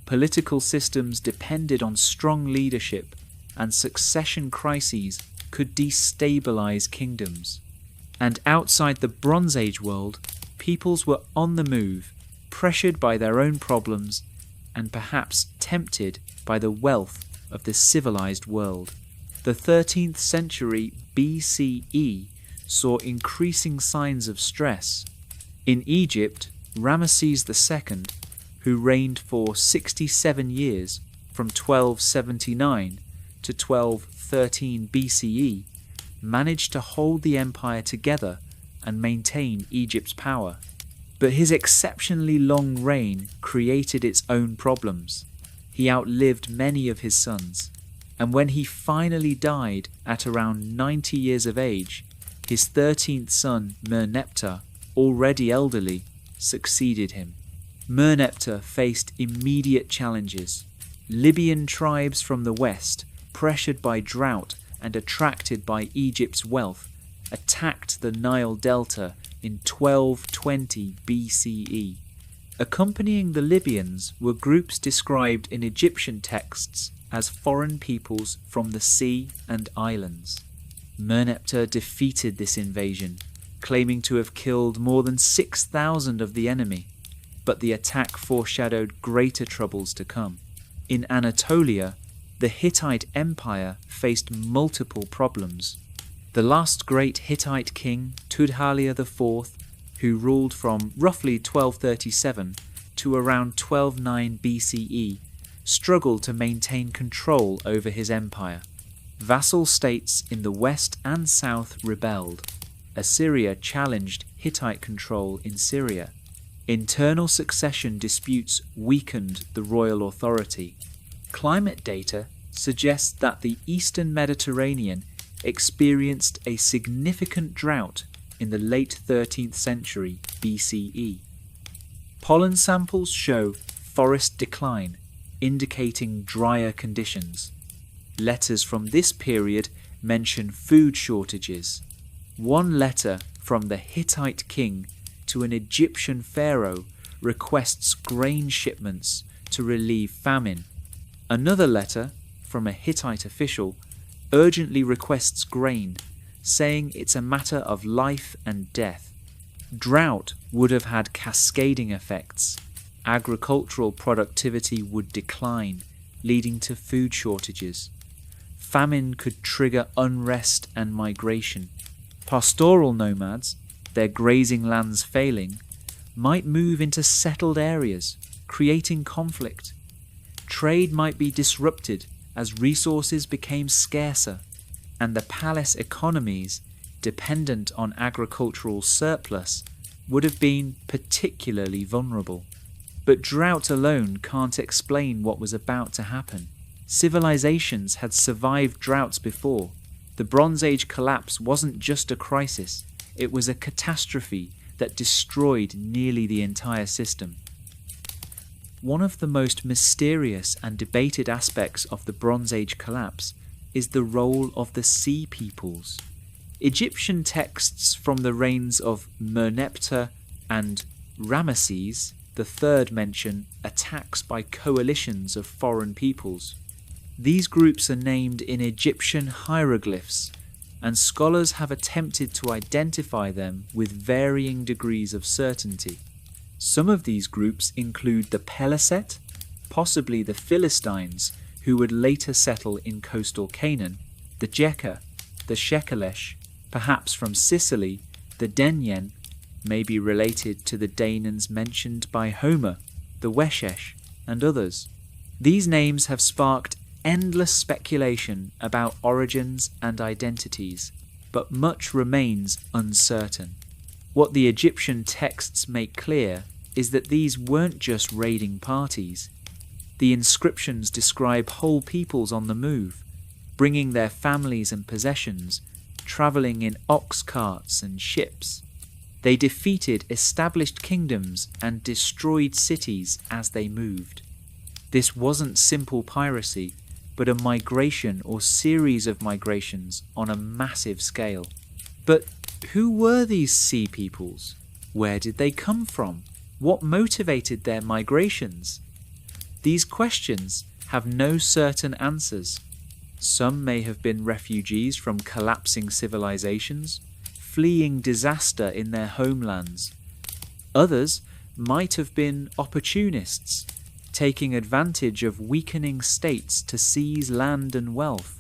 Political systems depended on strong leadership, and succession crises could destabilize kingdoms. And outside the Bronze Age world, peoples were on the move, pressured by their own problems, and perhaps tempted by the wealth of the civilized world. The 13th century BCE saw increasing signs of stress. In Egypt, Ramesses II, who reigned for 67 years from 1279 to 1213 BCE, managed to hold the empire together and maintain Egypt's power. But his exceptionally long reign created its own problems. He outlived many of his sons, and when he finally died at around 90 years of age, his 13th son, Merneptah, already elderly, succeeded him. Merneptah faced immediate challenges. Libyan tribes from the west, pressured by drought and attracted by Egypt's wealth, attacked the Nile Delta in 1220 BCE. Accompanying the Libyans were groups described in Egyptian texts as foreign peoples from the sea and islands. Merneptah defeated this invasion, claiming to have killed more than 6,000 of the enemy, but the attack foreshadowed greater troubles to come. In Anatolia, the Hittite Empire faced multiple problems. The last great Hittite king, Tudhaliya IV, who ruled from roughly 1237 to around 1209 BCE, struggled to maintain control over his empire. Vassal states in the west and south rebelled. Assyria challenged Hittite control in Syria. Internal succession disputes weakened the royal authority. Climate data suggests that the eastern Mediterranean experienced a significant drought in the late 13th century BCE. Pollen samples show forest decline, indicating drier conditions. Letters from this period mention food shortages. One letter from the Hittite king to an Egyptian pharaoh requests grain shipments to relieve famine. Another letter from a Hittite official urgently requests grain, saying it's a matter of life and death. Drought would have had cascading effects. Agricultural productivity would decline, leading to food shortages. Famine could trigger unrest and migration. Pastoral nomads, their grazing lands failing, might move into settled areas, creating conflict. Trade might be disrupted as resources became scarcer, and the palace economies, dependent on agricultural surplus, would have been particularly vulnerable. But drought alone can't explain what was about to happen. Civilizations had survived droughts before. The Bronze Age collapse wasn't just a crisis, it was a catastrophe that destroyed nearly the entire system. One of the most mysterious and debated aspects of the Bronze Age collapse is the role of the Sea Peoples. Egyptian texts from the reigns of Merneptah and Ramesses III mention attacks by coalitions of foreign peoples. These groups are named in Egyptian hieroglyphs, and scholars have attempted to identify them with varying degrees of certainty. Some of these groups include the Peleset, possibly the Philistines, who would later settle in coastal Canaan, the Jekka, the Shekelesh, perhaps from Sicily, the Denyen, may be related to the Danaans mentioned by Homer, the Weshesh, and others. These names have sparked endless speculation about origins and identities, but much remains uncertain. What the Egyptian texts make clear is that these weren't just raiding parties. The inscriptions describe whole peoples on the move, bringing their families and possessions, travelling in ox carts and ships. They defeated established kingdoms and destroyed cities as they moved. This wasn't simple piracy, but a migration or series of migrations on a massive scale. But who were these sea peoples? Where did they come from? What motivated their migrations? These questions have no certain answers. Some may have been refugees from collapsing civilizations, fleeing disaster in their homelands. Others might have been opportunists, taking advantage of weakening states to seize land and wealth.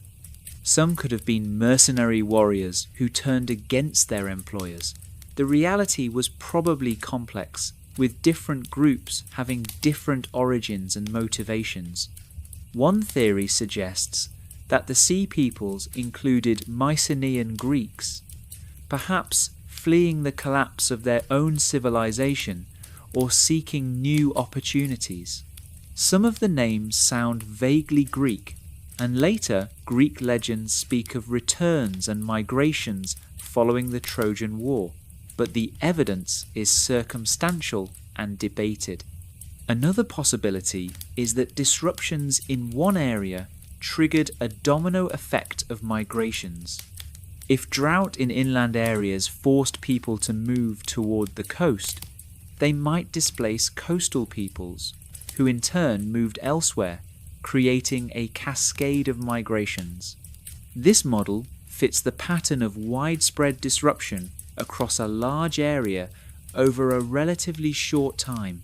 Some could have been mercenary warriors who turned against their employers, the reality was probably complex, with different groups having different origins and motivations. One theory suggests that the Sea Peoples included Mycenaean Greeks, perhaps fleeing the collapse of their own civilization or seeking new opportunities. Some of the names sound vaguely Greek, and later Greek legends speak of returns and migrations following the Trojan War, but the evidence is circumstantial and debated. Another possibility is that disruptions in one area triggered a domino effect of migrations. If drought in inland areas forced people to move toward the coast, they might displace coastal peoples, who in turn moved elsewhere, creating a cascade of migrations. This model fits the pattern of widespread disruption across a large area over a relatively short time.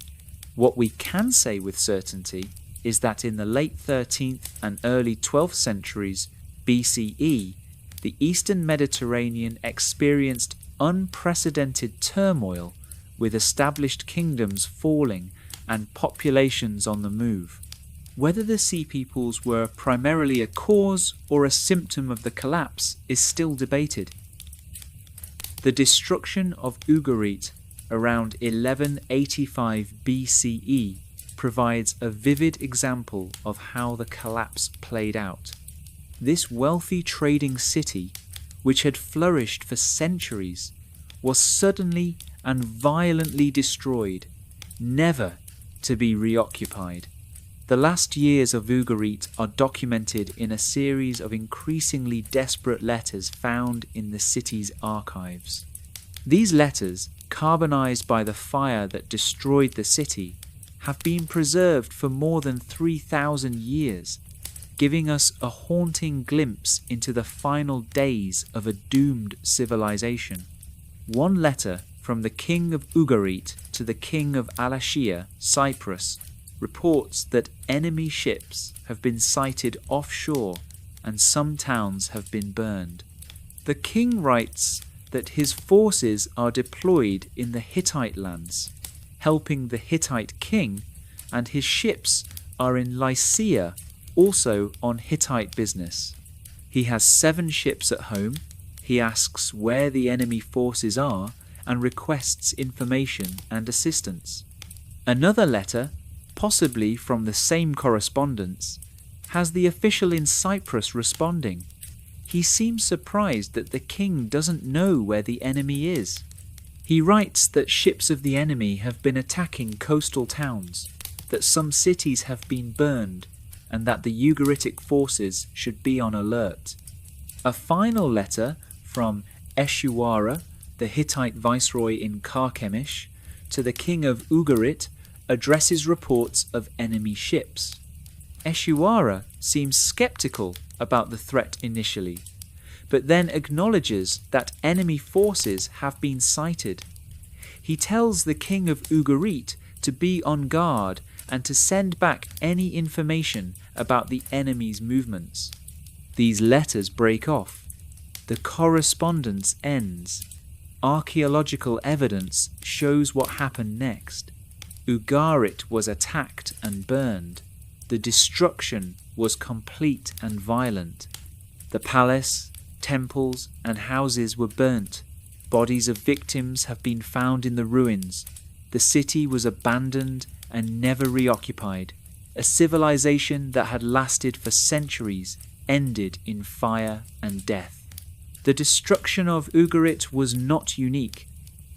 What we can say with certainty is that in the late 13th and early 12th centuries BCE, the Eastern Mediterranean experienced unprecedented turmoil, with established kingdoms falling and populations on the move. Whether the Sea Peoples were primarily a cause or a symptom of the collapse is still debated. The destruction of Ugarit around 1185 BCE provides a vivid example of how the collapse played out. This wealthy trading city, which had flourished for centuries, was suddenly and violently destroyed, never to be reoccupied. The last years of Ugarit are documented in a series of increasingly desperate letters found in the city's archives. These letters, carbonized by the fire that destroyed the city, have been preserved for more than 3,000 years, giving us a haunting glimpse into the final days of a doomed civilization. One letter from the king of Ugarit to the king of Alashia, Cyprus, reports that enemy ships have been sighted offshore and some towns have been burned. The king writes that his forces are deployed in the Hittite lands, helping the Hittite king, and his ships are in Lycia, also on Hittite business. He has 7 ships at home. He asks where the enemy forces are and requests information and assistance. Another letter, possibly from the same correspondence, has the official in Cyprus responding. He seems surprised that the king doesn't know where the enemy is. He writes that ships of the enemy have been attacking coastal towns, that some cities have been burned, and that the Ugaritic forces should be on alert. A final letter from Eshuara, the Hittite viceroy in Carchemish, to the king of Ugarit addresses reports of enemy ships. Eshuara seems skeptical about the threat initially, but then acknowledges that enemy forces have been sighted. He tells the king of Ugarit to be on guard and to send back any information about the enemy's movements. These letters break off. The correspondence ends. Archaeological evidence shows what happened next. Ugarit was attacked and burned. The destruction was complete and violent. The palace, temples, and houses were burnt. Bodies of victims have been found in the ruins. The city was abandoned and never reoccupied. A civilization that had lasted for centuries ended in fire and death. The destruction of Ugarit was not unique.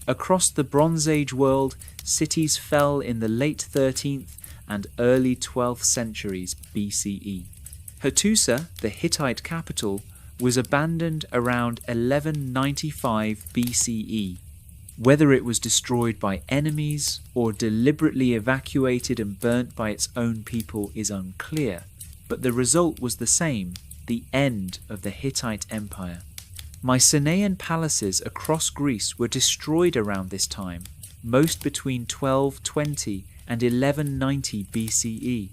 Across the Bronze Age world, cities fell in the late 13th and early 12th centuries BCE. Hattusa, the Hittite capital, was abandoned around 1195 BCE. Whether it was destroyed by enemies or deliberately evacuated and burnt by its own people is unclear, but the result was the same: the end of the Hittite Empire. Mycenaean palaces across Greece were destroyed around this time, most between 1220 and 1190 BCE.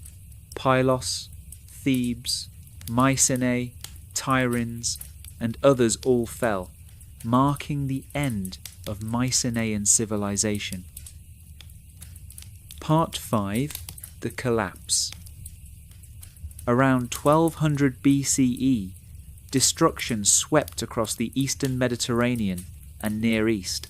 Pylos, Thebes, Mycenae, Tiryns, and others all fell, marking the end of Mycenaean civilization. Part 5. The Collapse. Around 1200 BCE, destruction swept across the eastern Mediterranean and Near East.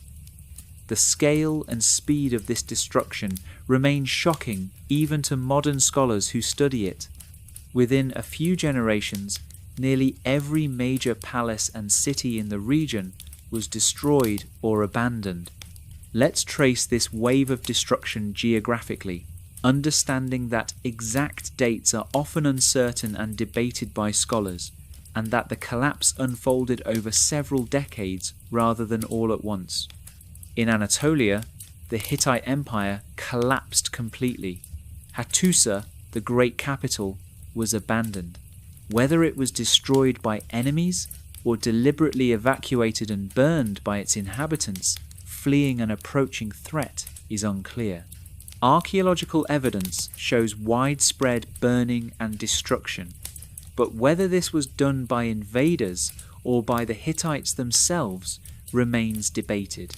The scale and speed of this destruction remain shocking even to modern scholars who study it. Within a few generations, nearly every major palace and city in the region was destroyed or abandoned. Let's trace this wave of destruction geographically, understanding that exact dates are often uncertain and debated by scholars, and that the collapse unfolded over several decades rather than all at once. In Anatolia, the Hittite Empire collapsed completely. Hattusa, the great capital, was abandoned. Whether it was destroyed by enemies or deliberately evacuated and burned by its inhabitants, fleeing an approaching threat, is unclear. Archaeological evidence shows widespread burning and destruction, but whether this was done by invaders or by the Hittites themselves remains debated.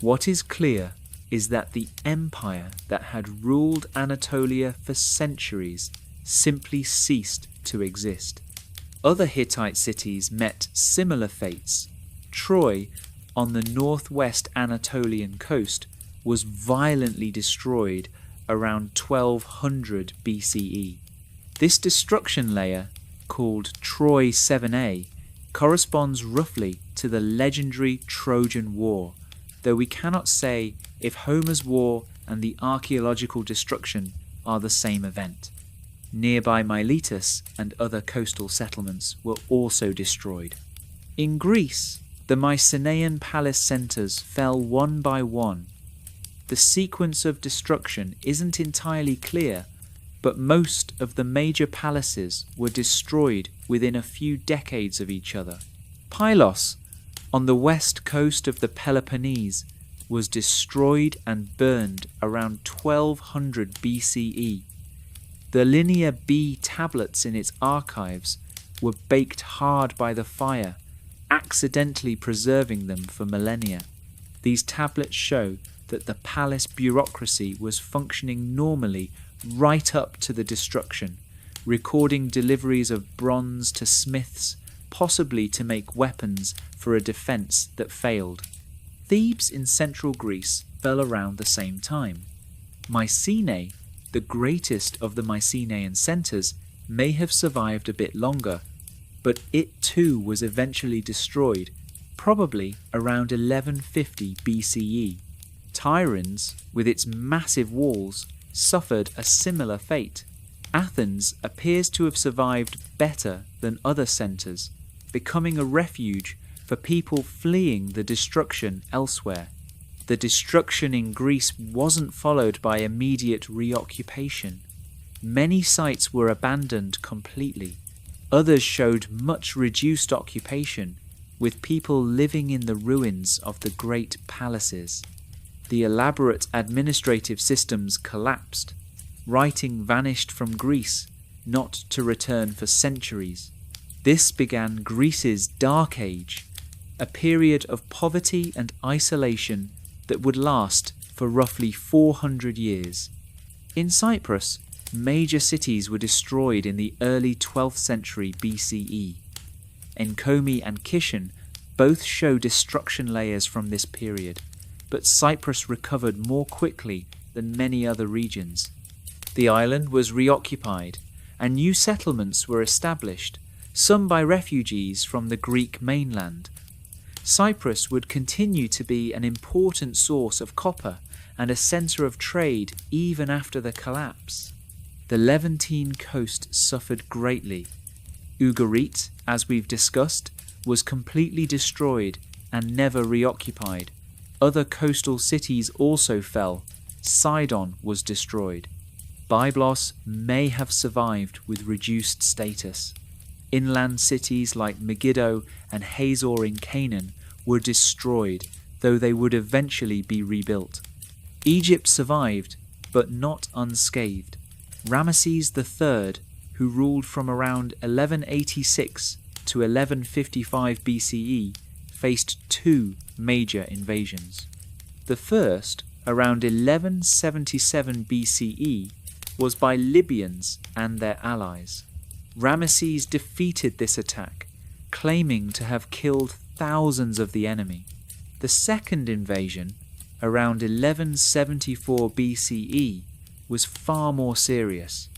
What is clear is that the empire that had ruled Anatolia for centuries simply ceased to exist. Other Hittite cities met similar fates. Troy, on the northwest Anatolian coast, was violently destroyed around 1200 BCE. This destruction layer, called Troy 7a, corresponds roughly to the legendary Trojan War, though we cannot say if Homer's war and the archaeological destruction are the same event. Nearby Miletus and other coastal settlements were also destroyed. In Greece, the Mycenaean palace centres fell one by one. The sequence of destruction isn't entirely clear, but most of the major palaces were destroyed within a few decades of each other. Pylos, on the west coast of the Peloponnese, was destroyed and burned around 1200 BCE. The Linear B tablets in its archives were baked hard by the fire, accidentally preserving them for millennia. These tablets show that the palace bureaucracy was functioning normally right up to the destruction, recording deliveries of bronze to smiths, possibly to make weapons for a defence that failed. Thebes in central Greece fell around the same time. Mycenae, the greatest of the Mycenaean centres, may have survived a bit longer, but it too was eventually destroyed, probably around 1150 BCE. Tiryns, with its massive walls, suffered a similar fate. Athens appears to have survived better than other centres, becoming a refuge for people fleeing the destruction elsewhere. The destruction in Greece wasn't followed by immediate reoccupation. Many sites were abandoned completely. Others showed much reduced occupation, with people living in the ruins of the great palaces. The elaborate administrative systems collapsed. Writing vanished from Greece, not to return for centuries. This began Greece's Dark Age, a period of poverty and isolation that would last for roughly 400 years. In Cyprus, major cities were destroyed in the early 12th century BCE. Enkomi and Kishon both show destruction layers from this period, but Cyprus recovered more quickly than many other regions. The island was reoccupied, and new settlements were established, some by refugees from the Greek mainland. Cyprus would continue to be an important source of copper and a centre of trade even after the collapse. The Levantine coast suffered greatly. Ugarit, as we've discussed, was completely destroyed and never reoccupied. Other coastal cities also fell. Sidon was destroyed. Byblos may have survived with reduced status. Inland cities like Megiddo and Hazor in Canaan were destroyed, though they would eventually be rebuilt. Egypt survived, but not unscathed. Ramesses III, who ruled from around 1186 to 1155 BCE, faced two major invasions. The first, around 1177 BCE, was by Libyans and their allies. Ramesses defeated this attack, claiming to have killed thousands of the enemy. The second invasion, around 1174 BCE, was far more serious.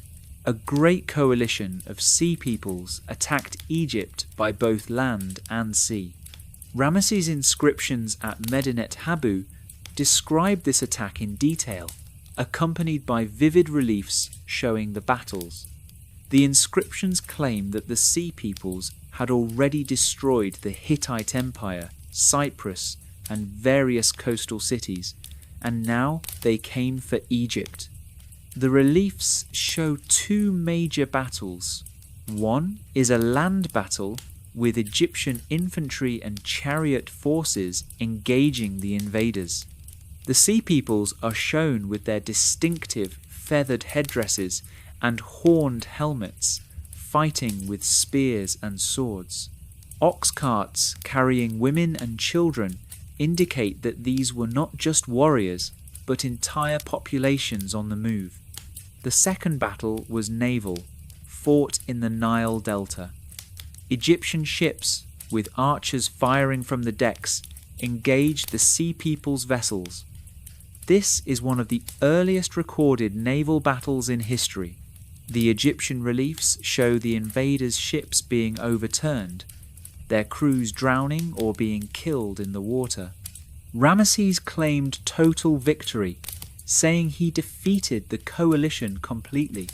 A great coalition of sea peoples attacked Egypt by both land and sea. Ramesses' inscriptions at Medinet Habu describe this attack in detail, accompanied by vivid reliefs showing the battles. The inscriptions claim that the sea peoples had already destroyed the Hittite Empire, Cyprus, and various coastal cities, and now they came for Egypt. The reliefs show two major battles. One is a land battle with Egyptian infantry and chariot forces engaging the invaders. The sea peoples are shown with their distinctive feathered headdresses and horned helmets, fighting with spears and swords. Ox carts carrying women and children indicate that these were not just warriors, but entire populations on the move. The second battle was naval, fought in the Nile Delta. Egyptian ships, with archers firing from the decks, engaged the sea people's vessels. This is one of the earliest recorded naval battles in history. The Egyptian reliefs show the invaders' ships being overturned, their crews drowning or being killed in the water. Ramesses claimed total victory, saying he defeated the coalition completely.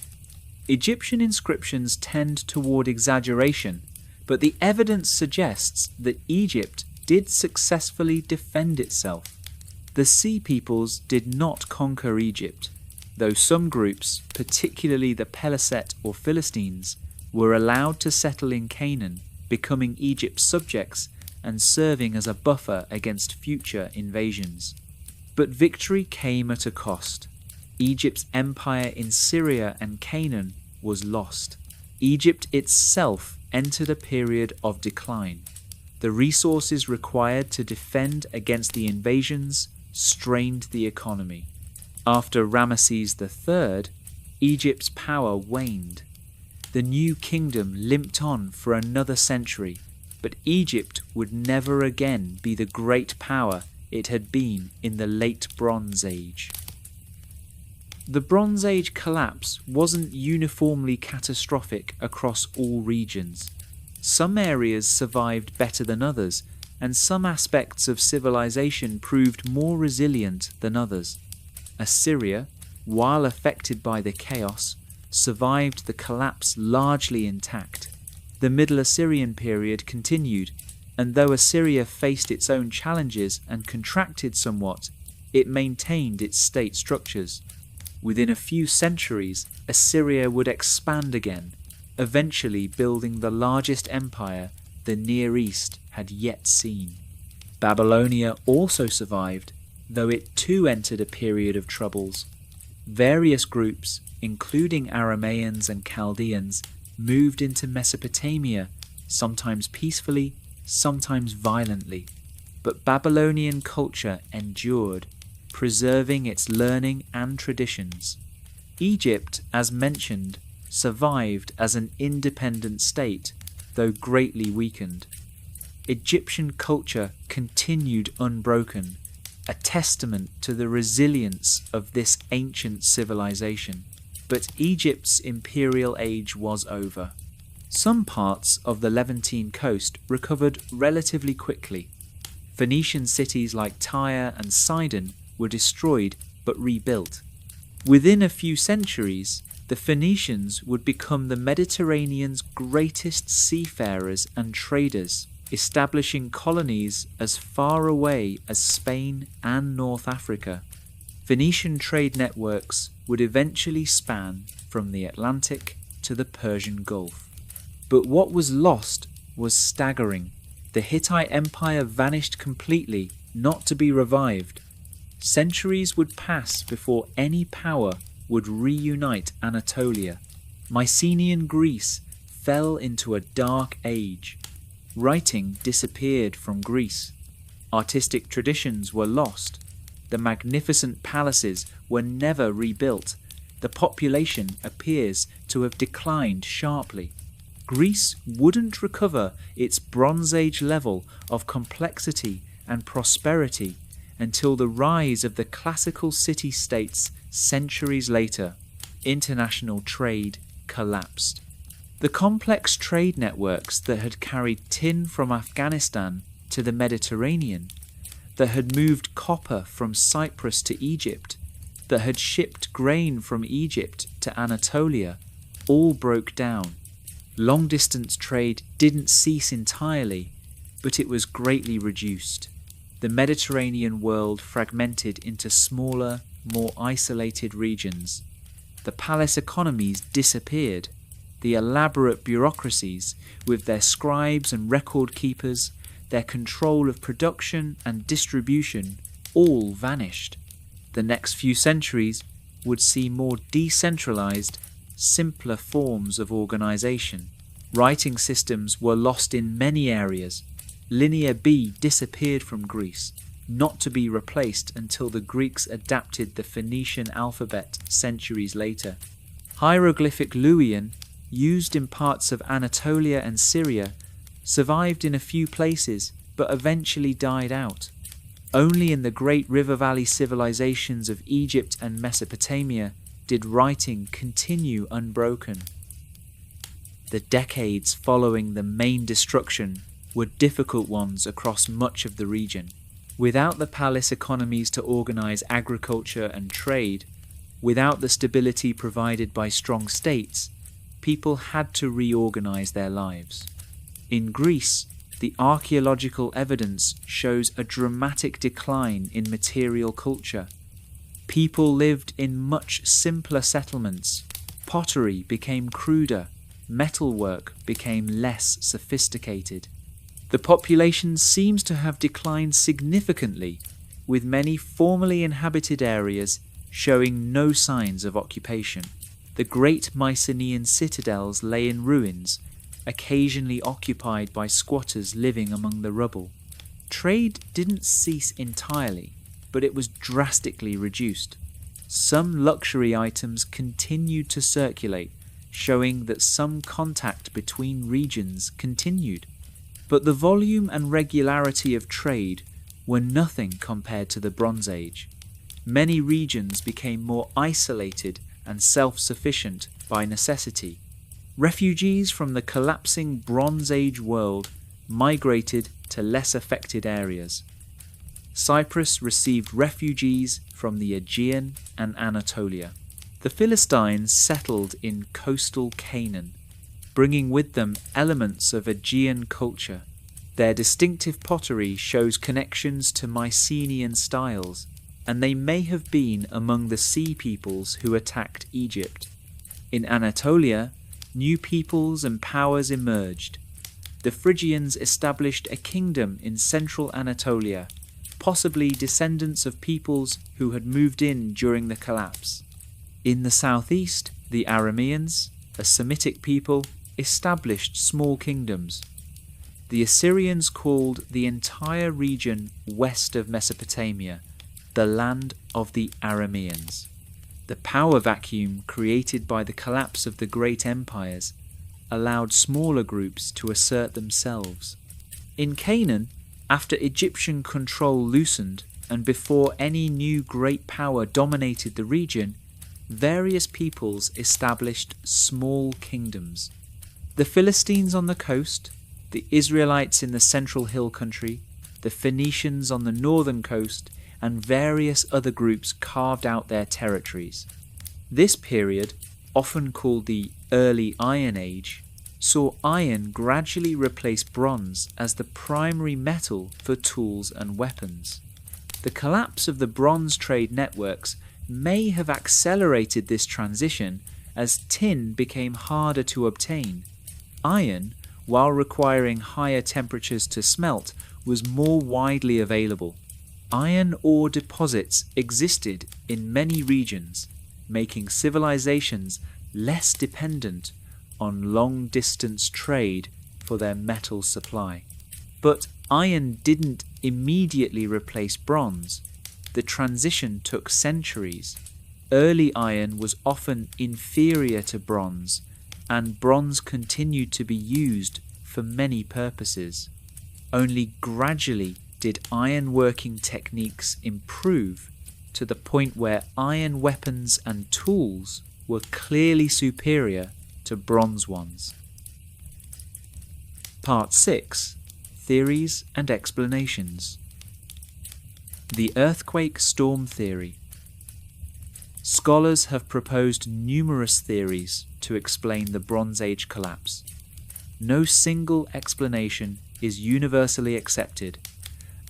Egyptian inscriptions tend toward exaggeration, but the evidence suggests that Egypt did successfully defend itself. The sea peoples did not conquer Egypt, though some groups, particularly the Peleset or Philistines, were allowed to settle in Canaan, becoming Egypt's subjects and serving as a buffer against future invasions. But victory came at a cost. Egypt's empire in Syria and Canaan was lost. Egypt itself entered a period of decline. The resources required to defend against the invasions strained the economy. After Ramesses III, Egypt's power waned. The new kingdom limped on for another century, but Egypt would never again be the great power it had been in the late Bronze Age. The Bronze Age collapse wasn't uniformly catastrophic across all regions. Some areas survived better than others, and some aspects of civilization proved more resilient than others. Assyria, while affected by the chaos, survived the collapse largely intact. The Middle Assyrian period continued, and though Assyria faced its own challenges and contracted somewhat, it maintained its state structures. Within a few centuries, Assyria would expand again, eventually building the largest empire the Near East had yet seen. Babylonia also survived, though it too entered a period of troubles. Various groups, including Aramaeans and Chaldeans, moved into Mesopotamia, sometimes peacefully, sometimes violently, but Babylonian culture endured, preserving its learning and traditions. Egypt, as mentioned, survived as an independent state, though greatly weakened. Egyptian culture continued unbroken, a testament to the resilience of this ancient civilization. But Egypt's imperial age was over. Some parts of the Levantine coast recovered relatively quickly. Phoenician cities like Tyre and Sidon were destroyed but rebuilt. Within a few centuries, the Phoenicians would become the Mediterranean's greatest seafarers and traders, establishing colonies as far away as Spain and North Africa. Phoenician trade networks would eventually span from the Atlantic to the Persian Gulf. But what was lost was staggering. The Hittite Empire vanished completely, not to be revived. Centuries would pass before any power would reunite Anatolia. Mycenaean Greece fell into a dark age. Writing disappeared from Greece. Artistic traditions were lost. The magnificent palaces were never rebuilt. The population appears to have declined sharply. Greece wouldn't recover its Bronze Age level of complexity and prosperity until the rise of the classical city-states centuries later. International trade collapsed. The complex trade networks that had carried tin from Afghanistan to the Mediterranean, that had moved copper from Cyprus to Egypt, that had shipped grain from Egypt to Anatolia, all broke down. Long-distance trade didn't cease entirely, but it was greatly reduced. The Mediterranean world fragmented into smaller, more isolated regions. The palace economies disappeared. The elaborate bureaucracies, with their scribes and record keepers, their control of production and distribution, all vanished. The next few centuries would see more decentralized, simpler forms of organization. Writing systems were lost in many areas. Linear B disappeared from Greece, not to be replaced until the Greeks adapted the Phoenician alphabet centuries later. Hieroglyphic Luwian, used in parts of Anatolia and Syria, survived in a few places but eventually died out. Only in the great river valley civilizations of Egypt and Mesopotamia did writing continue unbroken. The decades following the main destruction were difficult ones across much of the region. Without the palace economies to organize agriculture and trade, without the stability provided by strong states, people had to reorganize their lives. In Greece, the archaeological evidence shows a dramatic decline in material culture. People lived in much simpler settlements. Pottery became cruder. Metalwork became less sophisticated. The population seems to have declined significantly, with many formerly inhabited areas showing no signs of occupation. The great Mycenaean citadels lay in ruins, occasionally occupied by squatters living among the rubble. Trade didn't cease entirely, but it was drastically reduced. Some luxury items continued to circulate, showing that some contact between regions continued. But the volume and regularity of trade were nothing compared to the Bronze Age. Many regions became more isolated and self-sufficient by necessity. Refugees from the collapsing Bronze Age world migrated to less affected areas. Cyprus received refugees from the Aegean and Anatolia. The Philistines settled in coastal Canaan, bringing with them elements of Aegean culture. Their distinctive pottery shows connections to Mycenaean styles, and they may have been among the sea peoples who attacked Egypt. In Anatolia, new peoples and powers emerged. The Phrygians established a kingdom in central Anatolia, possibly descendants of peoples who had moved in during the collapse. In the southeast, the Arameans, a Semitic people, established small kingdoms. The Assyrians called the entire region west of Mesopotamia the land of the Arameans. The power vacuum created by the collapse of the great empires allowed smaller groups to assert themselves. In Canaan, after Egyptian control loosened and before any new great power dominated the region, various peoples established small kingdoms. The Philistines on the coast, the Israelites in the central hill country, the Phoenicians on the northern coast, and various other groups carved out their territories. This period, often called the Early Iron Age, saw iron gradually replace bronze as the primary metal for tools and weapons. The collapse of the bronze trade networks may have accelerated this transition as tin became harder to obtain. Iron, while requiring higher temperatures to smelt, was more widely available. Iron ore deposits existed in many regions, making civilizations less dependent on long-distance trade for their metal supply. But iron didn't immediately replace bronze. The transition took centuries. Early iron was often inferior to bronze, and bronze continued to be used for many purposes. Only gradually did iron working techniques improve to the point where iron weapons and tools were clearly superior to bronze ones. Part 6. Theories and Explanations. The Earthquake Storm Theory. Scholars have proposed numerous theories to explain the Bronze Age collapse. No single explanation is universally accepted,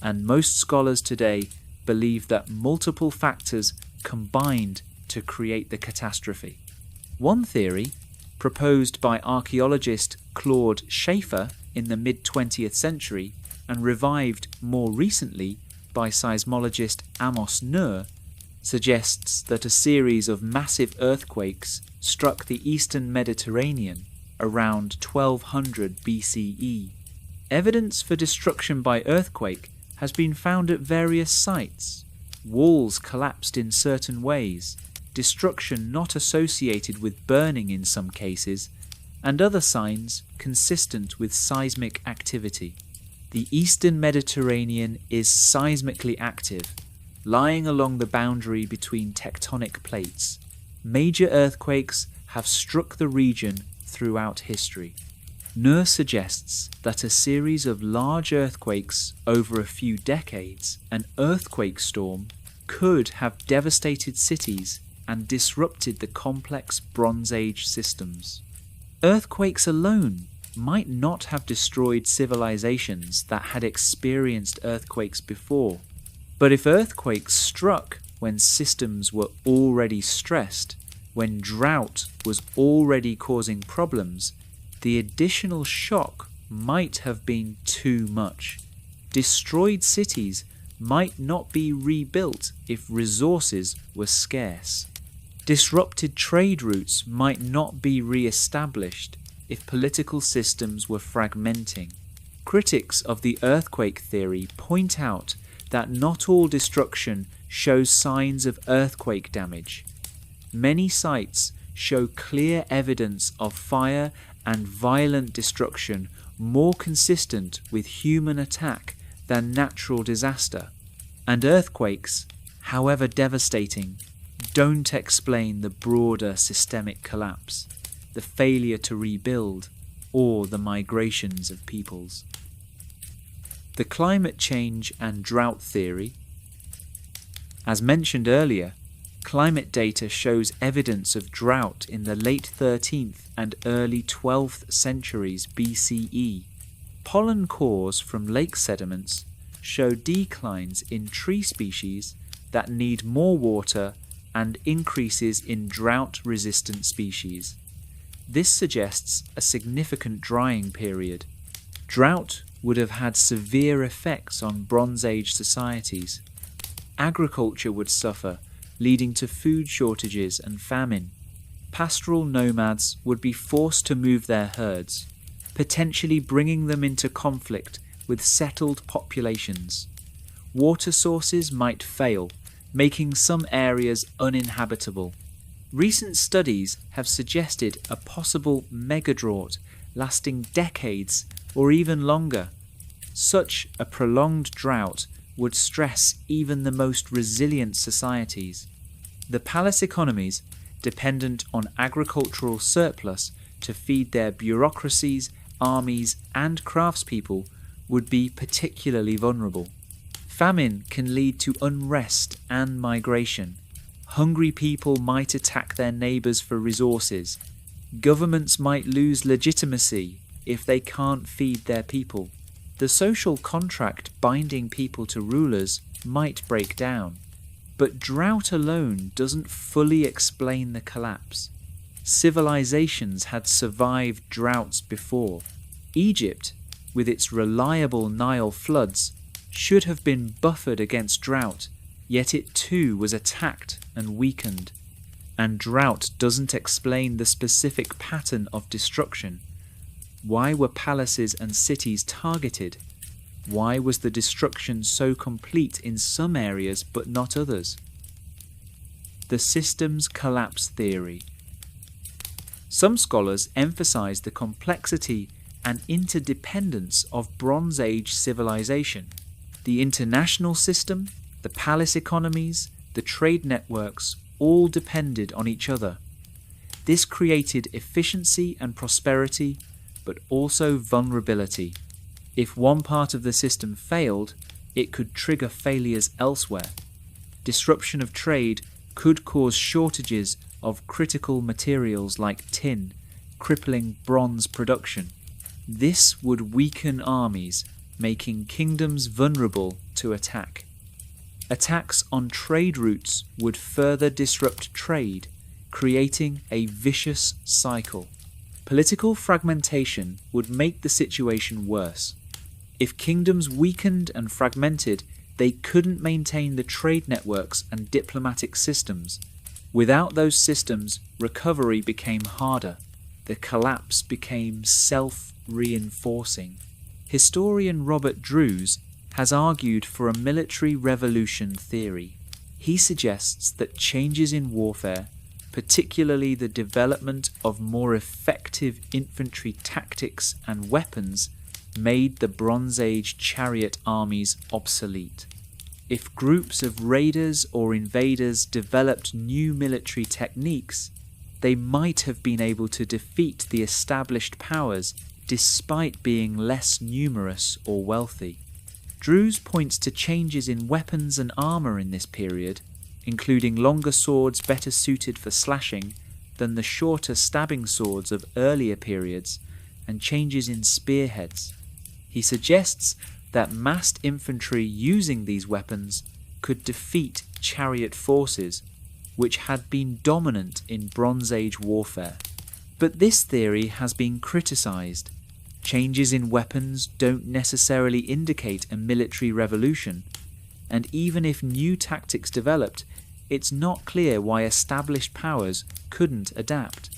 and most scholars today believe that multiple factors combined to create the catastrophe. One theory, proposed by archaeologist Claude Schaefer in the mid-20th century and revived more recently by seismologist Amos Nur, suggests that a series of massive earthquakes struck the eastern Mediterranean around 1200 BCE. Evidence for destruction by earthquake has been found at various sites. Walls collapsed in certain ways, destruction not associated with burning in some cases, and other signs consistent with seismic activity. The eastern Mediterranean is seismically active, lying along the boundary between tectonic plates. Major earthquakes have struck the region throughout history. Nur suggests that a series of large earthquakes over a few decades, an earthquake storm, could have devastated cities and disrupted the complex Bronze Age systems. Earthquakes alone might not have destroyed civilizations that had experienced earthquakes before, but if earthquakes struck when systems were already stressed, when drought was already causing problems, the additional shock might have been too much. Destroyed cities might not be rebuilt if resources were scarce. Disrupted trade routes might not be re-established if political systems were fragmenting. Critics of the earthquake theory point out that not all destruction shows signs of earthquake damage. Many sites show clear evidence of fire and violent destruction more consistent with human attack than natural disaster, and earthquakes, however devastating, don't explain the broader systemic collapse, the failure to rebuild, or the migrations of peoples. The climate change and drought theory. As mentioned earlier, climate data shows evidence of drought in the late 13th and early 12th centuries BCE. Pollen cores from lake sediments show declines in tree species that need more water and increases in drought-resistant species. This suggests a significant drying period. Drought would have had severe effects on Bronze Age societies. Agriculture would suffer, leading to food shortages and famine. Pastoral nomads would be forced to move their herds, potentially bringing them into conflict with settled populations. Water sources might fail, making some areas uninhabitable. Recent studies have suggested a possible megadrought lasting decades or even longer. Such a prolonged drought would stress even the most resilient societies. The palace economies, dependent on agricultural surplus to feed their bureaucracies, armies, and craftspeople, would be particularly vulnerable. Famine can lead to unrest and migration. Hungry people might attack their neighbours for resources. Governments might lose legitimacy if they can't feed their people. The social contract binding people to rulers might break down. But drought alone doesn't fully explain the collapse. Civilizations had survived droughts before. Egypt, with its reliable Nile floods, should have been buffered against drought, yet it too was attacked and weakened. And drought doesn't explain the specific pattern of destruction. Why were palaces and cities targeted? Why was the destruction so complete in some areas but not others? The systems collapse theory. Some scholars emphasize the complexity and interdependence of Bronze Age civilization. The international system, the palace economies, the trade networks all depended on each other. This created efficiency and prosperity, but also vulnerability. If one part of the system failed, it could trigger failures elsewhere. Disruption of trade could cause shortages of critical materials like tin, crippling bronze production. This would weaken armies, making kingdoms vulnerable to attack. Attacks on trade routes would further disrupt trade, creating a vicious cycle. Political fragmentation would make the situation worse. If kingdoms weakened and fragmented, they couldn't maintain the trade networks and diplomatic systems. Without those systems, recovery became harder. The collapse became self-reinforcing. Historian Robert Drews has argued for a military revolution theory. He suggests that changes in warfare, particularly the development of more effective infantry tactics and weapons, made the Bronze Age chariot armies obsolete. If groups of raiders or invaders developed new military techniques, they might have been able to defeat the established powers despite being less numerous or wealthy. Drews points to changes in weapons and armour in this period, including longer swords better suited for slashing than the shorter stabbing swords of earlier periods, and changes in spearheads. He suggests that massed infantry using these weapons could defeat chariot forces, which had been dominant in Bronze Age warfare. But this theory has been criticised. Changes in weapons don't necessarily indicate a military revolution, and even if new tactics developed, it's not clear why established powers couldn't adapt.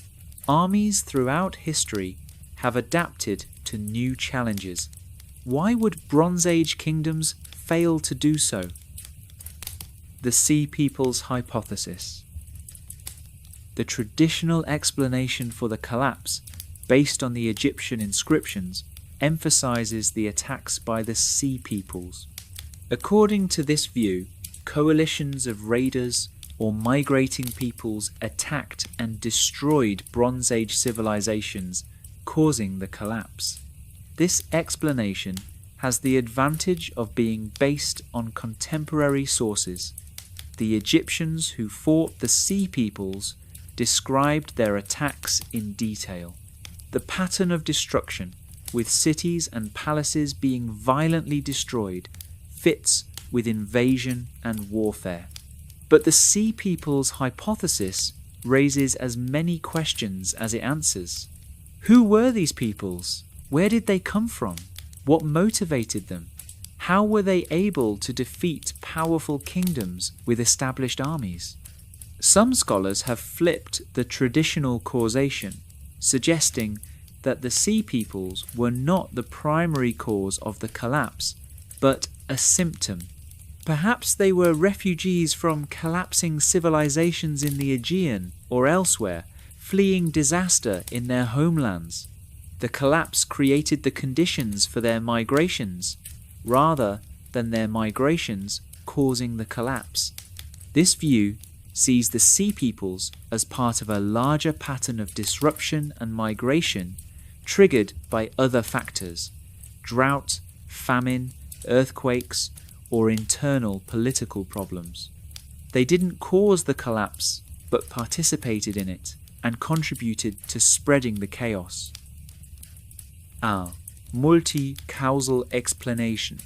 Armies throughout history have adapted to new challenges. Why would Bronze Age kingdoms fail to do so? The Sea Peoples hypothesis. The traditional explanation for the collapse, based on the Egyptian inscriptions, emphasizes the attacks by the Sea Peoples. According to this view, coalitions of raiders or migrating peoples attacked and destroyed Bronze Age civilizations, causing the collapse. This explanation has the advantage of being based on contemporary sources. The Egyptians who fought the Sea Peoples described their attacks in detail. The pattern of destruction, with cities and palaces being violently destroyed, fits with invasion and warfare. But the Sea Peoples hypothesis raises as many questions as it answers. Who were these peoples? Where did they come from? What motivated them? How were they able to defeat powerful kingdoms with established armies? Some scholars have flipped the traditional causation, suggesting that the Sea Peoples were not the primary cause of the collapse, but a symptom. Perhaps they were refugees from collapsing civilizations in the Aegean or elsewhere, fleeing disaster in their homelands. The collapse created the conditions for their migrations, rather than their migrations causing the collapse. This view sees the Sea Peoples as part of a larger pattern of disruption and migration triggered by other factors: drought, famine, earthquakes, or internal political problems. They didn't cause the collapse, but participated in it and contributed to spreading the chaos. Multi-causal explanation.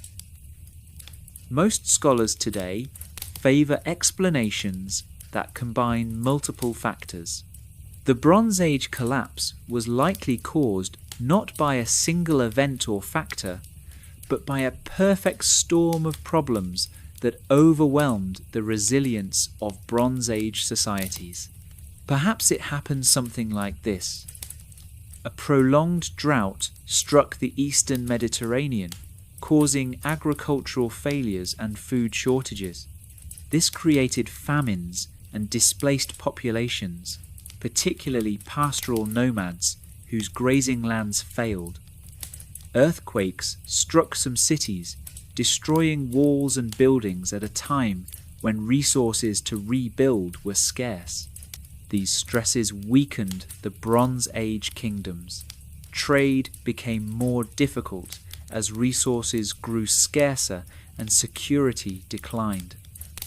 Most scholars today favour explanations that combine multiple factors. The Bronze Age collapse was likely caused not by a single event or factor, but by a perfect storm of problems that overwhelmed the resilience of Bronze Age societies. Perhaps it happened something like this. A prolonged drought struck the eastern Mediterranean, causing agricultural failures and food shortages. This created famines and displaced populations, particularly pastoral nomads whose grazing lands failed. Earthquakes struck some cities, destroying walls and buildings at a time when resources to rebuild were scarce. These stresses weakened the Bronze Age kingdoms. Trade became more difficult as resources grew scarcer and security declined.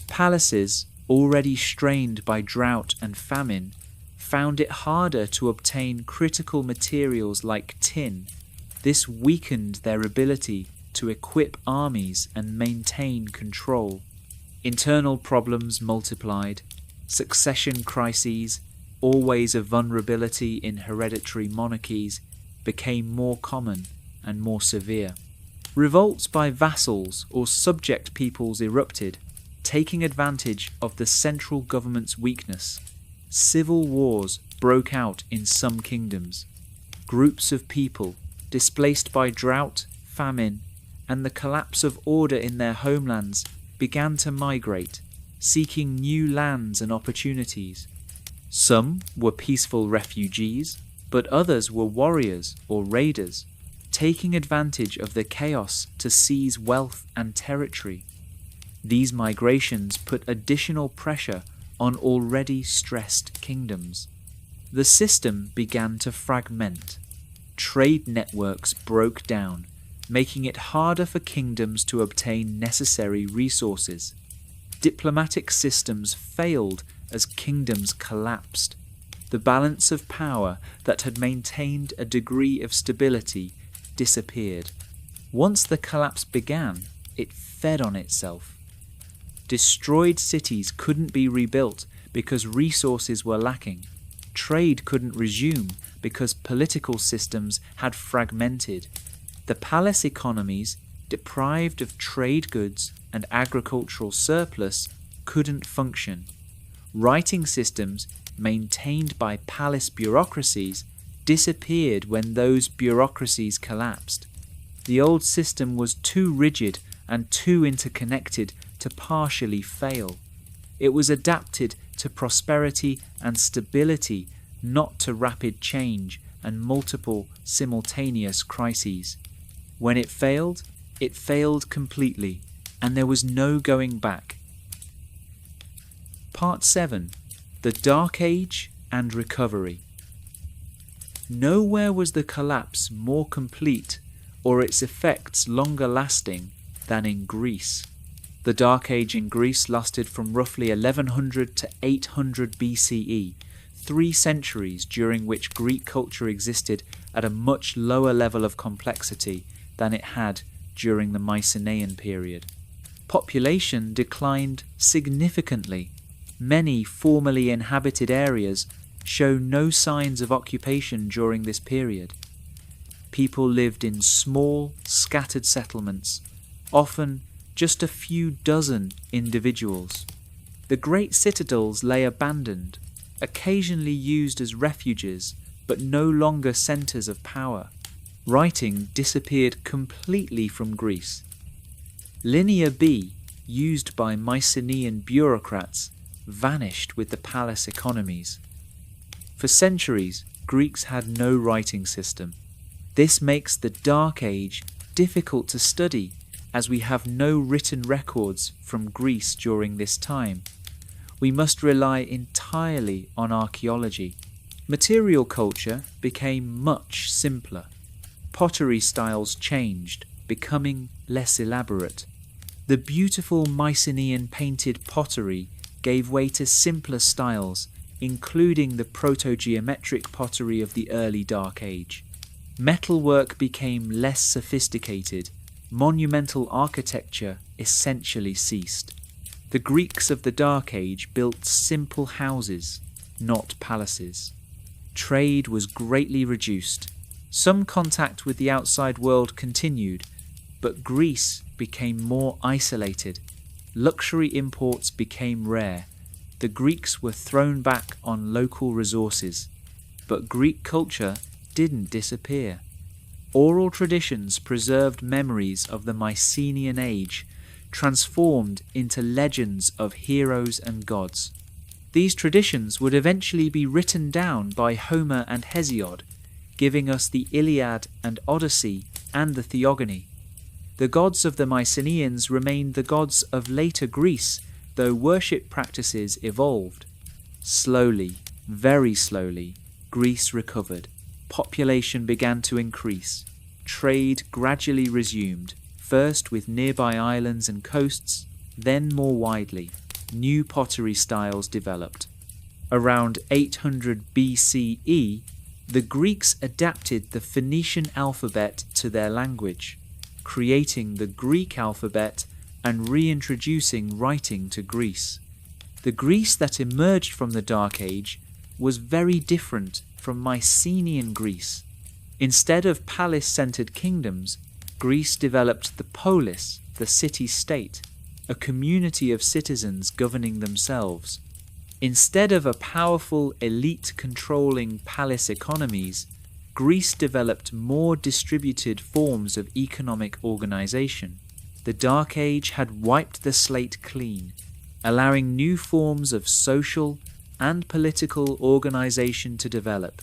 Palaces, already strained by drought and famine, found it harder to obtain critical materials like tin. This weakened their ability to equip armies and maintain control. Internal problems multiplied. Succession crises, always a vulnerability in hereditary monarchies, became more common and more severe. Revolts by vassals or subject peoples erupted, taking advantage of the central government's weakness. Civil wars broke out in some kingdoms. Groups of people, displaced by drought, famine, and the collapse of order in their homelands, began to migrate, seeking new lands and opportunities. Some were peaceful refugees, but others were warriors or raiders, taking advantage of the chaos to seize wealth and territory. These migrations put additional pressure on already stressed kingdoms. The system began to fragment. Trade networks broke down, making it harder for kingdoms to obtain necessary resources. Diplomatic systems failed as kingdoms collapsed. The balance of power that had maintained a degree of stability disappeared. Once the collapse began, it fed on itself. Destroyed cities couldn't be rebuilt because resources were lacking. Trade couldn't resume because political systems had fragmented. The palace economies, deprived of trade goods and agricultural surplus, couldn't function. Writing systems, maintained by palace bureaucracies, disappeared when those bureaucracies collapsed. The old system was too rigid and too interconnected to partially fail. It was adapted to prosperity and stability, not to rapid change and multiple simultaneous crises. When it failed completely, and there was no going back. Part 7. The Dark Age and Recovery. Nowhere was the collapse more complete or its effects longer lasting than in Greece. The Dark Age in Greece lasted from roughly 1100 to 800 BCE, 3 centuries during which Greek culture existed at a much lower level of complexity than it had during the Mycenaean period. Population declined significantly. Many formerly inhabited areas show no signs of occupation during this period. People lived in small, scattered settlements, often just a few dozen individuals. The great citadels lay abandoned, occasionally used as refuges, but no longer centres of power. Writing disappeared completely from Greece. Linear B, used by Mycenaean bureaucrats, vanished with the palace economies. For centuries, Greeks had no writing system. This makes the Dark Age difficult to study, as we have no written records from Greece during this time. We must rely entirely on archaeology. Material culture became much simpler. Pottery styles changed, becoming less elaborate. The beautiful Mycenaean painted pottery gave way to simpler styles, including the proto-geometric pottery of the early Dark Age. Metalwork became less sophisticated. Monumental architecture essentially ceased. The Greeks of the Dark Age built simple houses, not palaces. Trade was greatly reduced. Some contact with the outside world continued, but Greece became more isolated. Luxury imports became rare. The Greeks were thrown back on local resources. But Greek culture didn't disappear. oral traditions preserved memories of the Mycenaean age, transformed into legends of heroes and gods. These traditions would eventually be written down by Homer and Hesiod, giving us the Iliad and Odyssey and the Theogony. The gods of the Mycenaeans remained the gods of later Greece, though worship practices evolved. Slowly, very slowly, Greece recovered. Population began to increase. Trade gradually resumed, first with nearby islands and coasts, then more widely. New pottery styles developed. Around 800 BCE, the Greeks adapted the Phoenician alphabet to their language, creating the Greek alphabet and reintroducing writing to Greece. The Greece that emerged from the Dark Age was very different from Mycenaean Greece. Instead of palace-centered kingdoms, Greece developed the polis, the city-state, a community of citizens governing themselves. Instead of a powerful elite controlling palace economies, Greece developed more distributed forms of economic organization. The Dark Age had wiped the slate clean, allowing new forms of social and political organization to develop.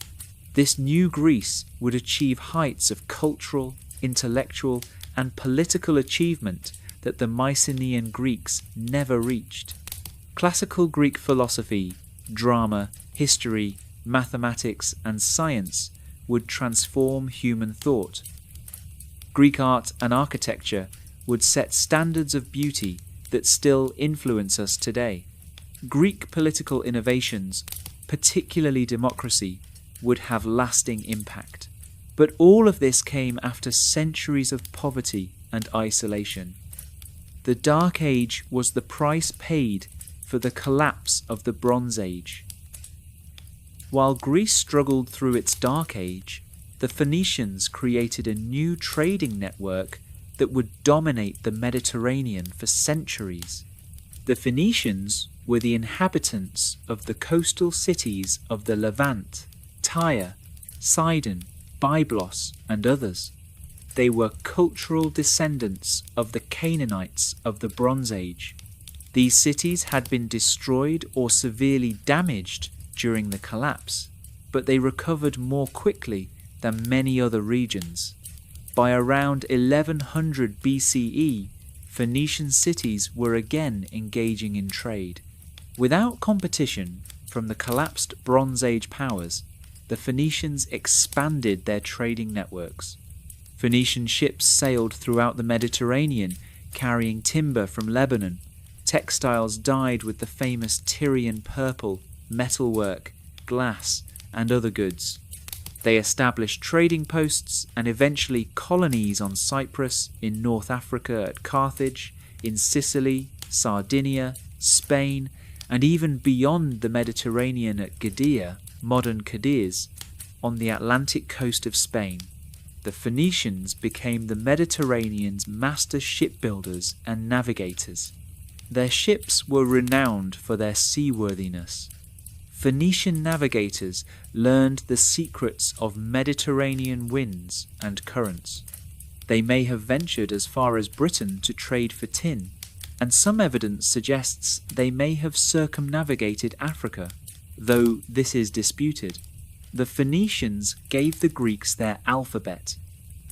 This new Greece would achieve heights of cultural, intellectual, and political achievement that the Mycenaean Greeks never reached. Classical Greek philosophy, drama, history, mathematics, and science would transform human thought. Greek art and architecture would set standards of beauty that still influence us today. Greek political innovations, particularly democracy, would have lasting impact. But all of this came after centuries of poverty and isolation. The Dark Age was the price paid for the collapse of the Bronze Age. While Greece struggled through its Dark Age, the Phoenicians created a new trading network that would dominate the Mediterranean for centuries. The Phoenicians were the inhabitants of the coastal cities of the Levant, Tyre, Sidon, Byblos, and others. They were cultural descendants of the Canaanites of the Bronze Age. These cities had been destroyed or severely damaged during the collapse, but they recovered more quickly than many other regions. By around 1100 BCE, Phoenician cities were again engaging in trade. Without competition from the collapsed Bronze Age powers, the Phoenicians expanded their trading networks. Phoenician ships sailed throughout the Mediterranean, carrying timber from Lebanon. Textiles dyed with the famous Tyrian purple, metalwork, glass, and other goods. They established trading posts and eventually colonies on Cyprus, in North Africa at Carthage, in Sicily, Sardinia, Spain, and even beyond the Mediterranean at Gdyea, modern Cadiz, on the Atlantic coast of Spain. The Phoenicians became the Mediterranean's master shipbuilders and navigators. Their ships were renowned for their seaworthiness. Phoenician navigators learned the secrets of Mediterranean winds and currents. They may have ventured as far as Britain to trade for tin, and some evidence suggests they may have circumnavigated Africa, though this is disputed. The Phoenicians gave the Greeks their alphabet.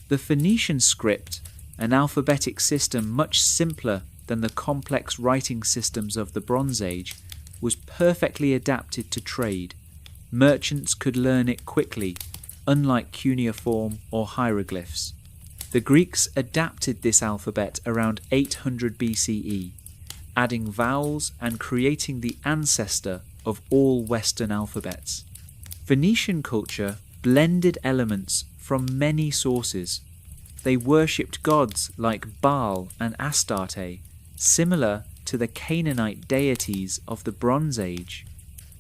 The Phoenician script, an alphabetic system much simpler than the complex writing systems of the Bronze Age, was perfectly adapted to trade. Merchants could learn it quickly, unlike cuneiform or hieroglyphs. The Greeks adapted this alphabet around 800 BCE, adding vowels and creating the ancestor of all Western alphabets. Phoenician culture blended elements from many sources. They worshipped gods like Baal and Astarte, similar to the Canaanite deities of the Bronze Age.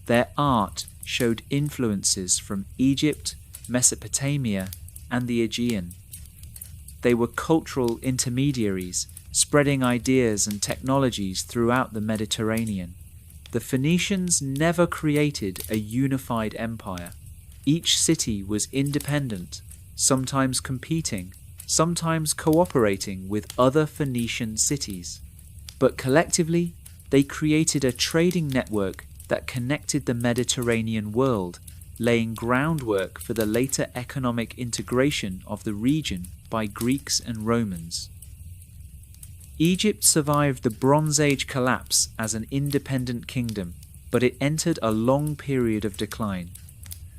Their art showed influences from Egypt, Mesopotamia, and the Aegean. They were cultural intermediaries, spreading ideas and technologies throughout the Mediterranean. The Phoenicians never created a unified empire. Each city was independent, sometimes competing, sometimes cooperating with other Phoenician cities. But collectively, they created a trading network that connected the Mediterranean world, laying groundwork for the later economic integration of the region by Greeks and Romans. Egypt survived the Bronze Age collapse as an independent kingdom, but it entered a long period of decline.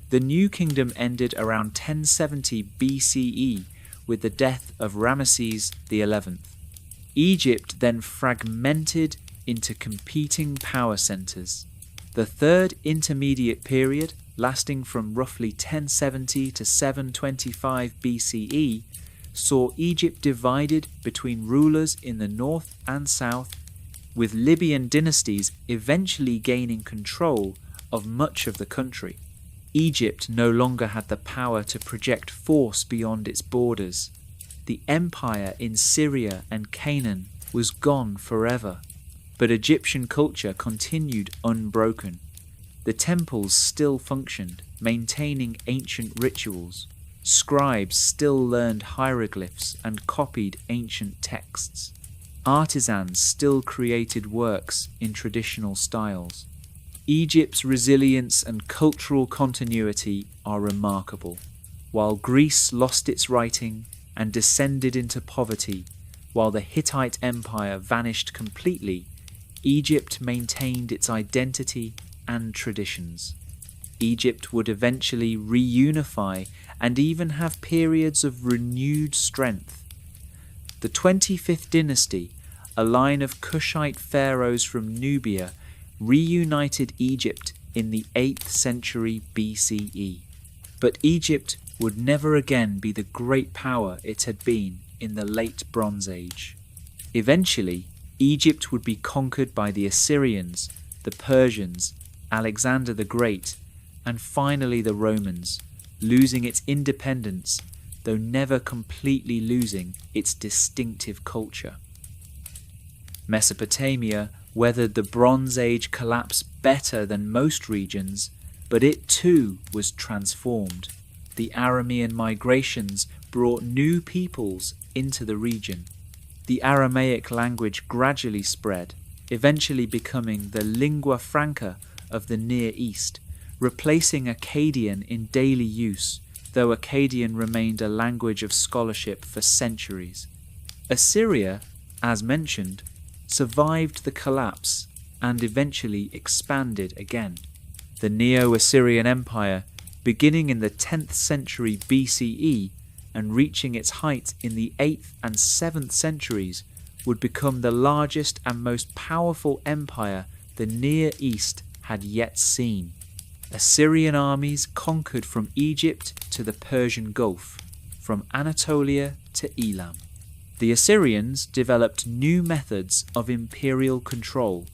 The new kingdom ended around 1070 BCE with the death of Ramesses XI. Egypt then fragmented into competing power centers. The third intermediate period, lasting from roughly 1070 to 725 BCE, saw Egypt divided between rulers in the north and south, with Libyan dynasties eventually gaining control of much of the country. Egypt no longer had the power to project force beyond its borders. The empire in Syria and Canaan was gone forever, but Egyptian culture continued unbroken. The temples still functioned, maintaining ancient rituals. Scribes still learned hieroglyphs and copied ancient texts. Artisans still created works in traditional styles. Egypt's resilience and cultural continuity are remarkable. While Greece lost its writing and descended into poverty, while the Hittite Empire vanished completely, Egypt maintained its identity and traditions. Egypt would eventually reunify and even have periods of renewed strength. The 25th dynasty, a line of Kushite pharaohs from Nubia, reunited Egypt in the 8th century BCE. But Egypt would never again be the great power it had been in the late Bronze Age. Eventually, Egypt would be conquered by the Assyrians, the Persians, Alexander the Great, and finally the Romans, losing its independence, though never completely losing its distinctive culture. Mesopotamia weathered the Bronze Age collapse better than most regions, but it too was transformed. The Aramean migrations brought new peoples into the region. The Aramaic language gradually spread, eventually becoming the lingua franca of the Near East, replacing Akkadian in daily use, though Akkadian remained a language of scholarship for centuries. Assyria, as mentioned, survived the collapse and eventually expanded again. The Neo-Assyrian Empire, beginning in the 10th century BCE and reaching its height in the 8th and 7th centuries, would become the largest and most powerful empire the Near East had yet seen. Assyrian armies conquered from Egypt to the Persian Gulf, from Anatolia to Elam. The Assyrians developed new methods of imperial control,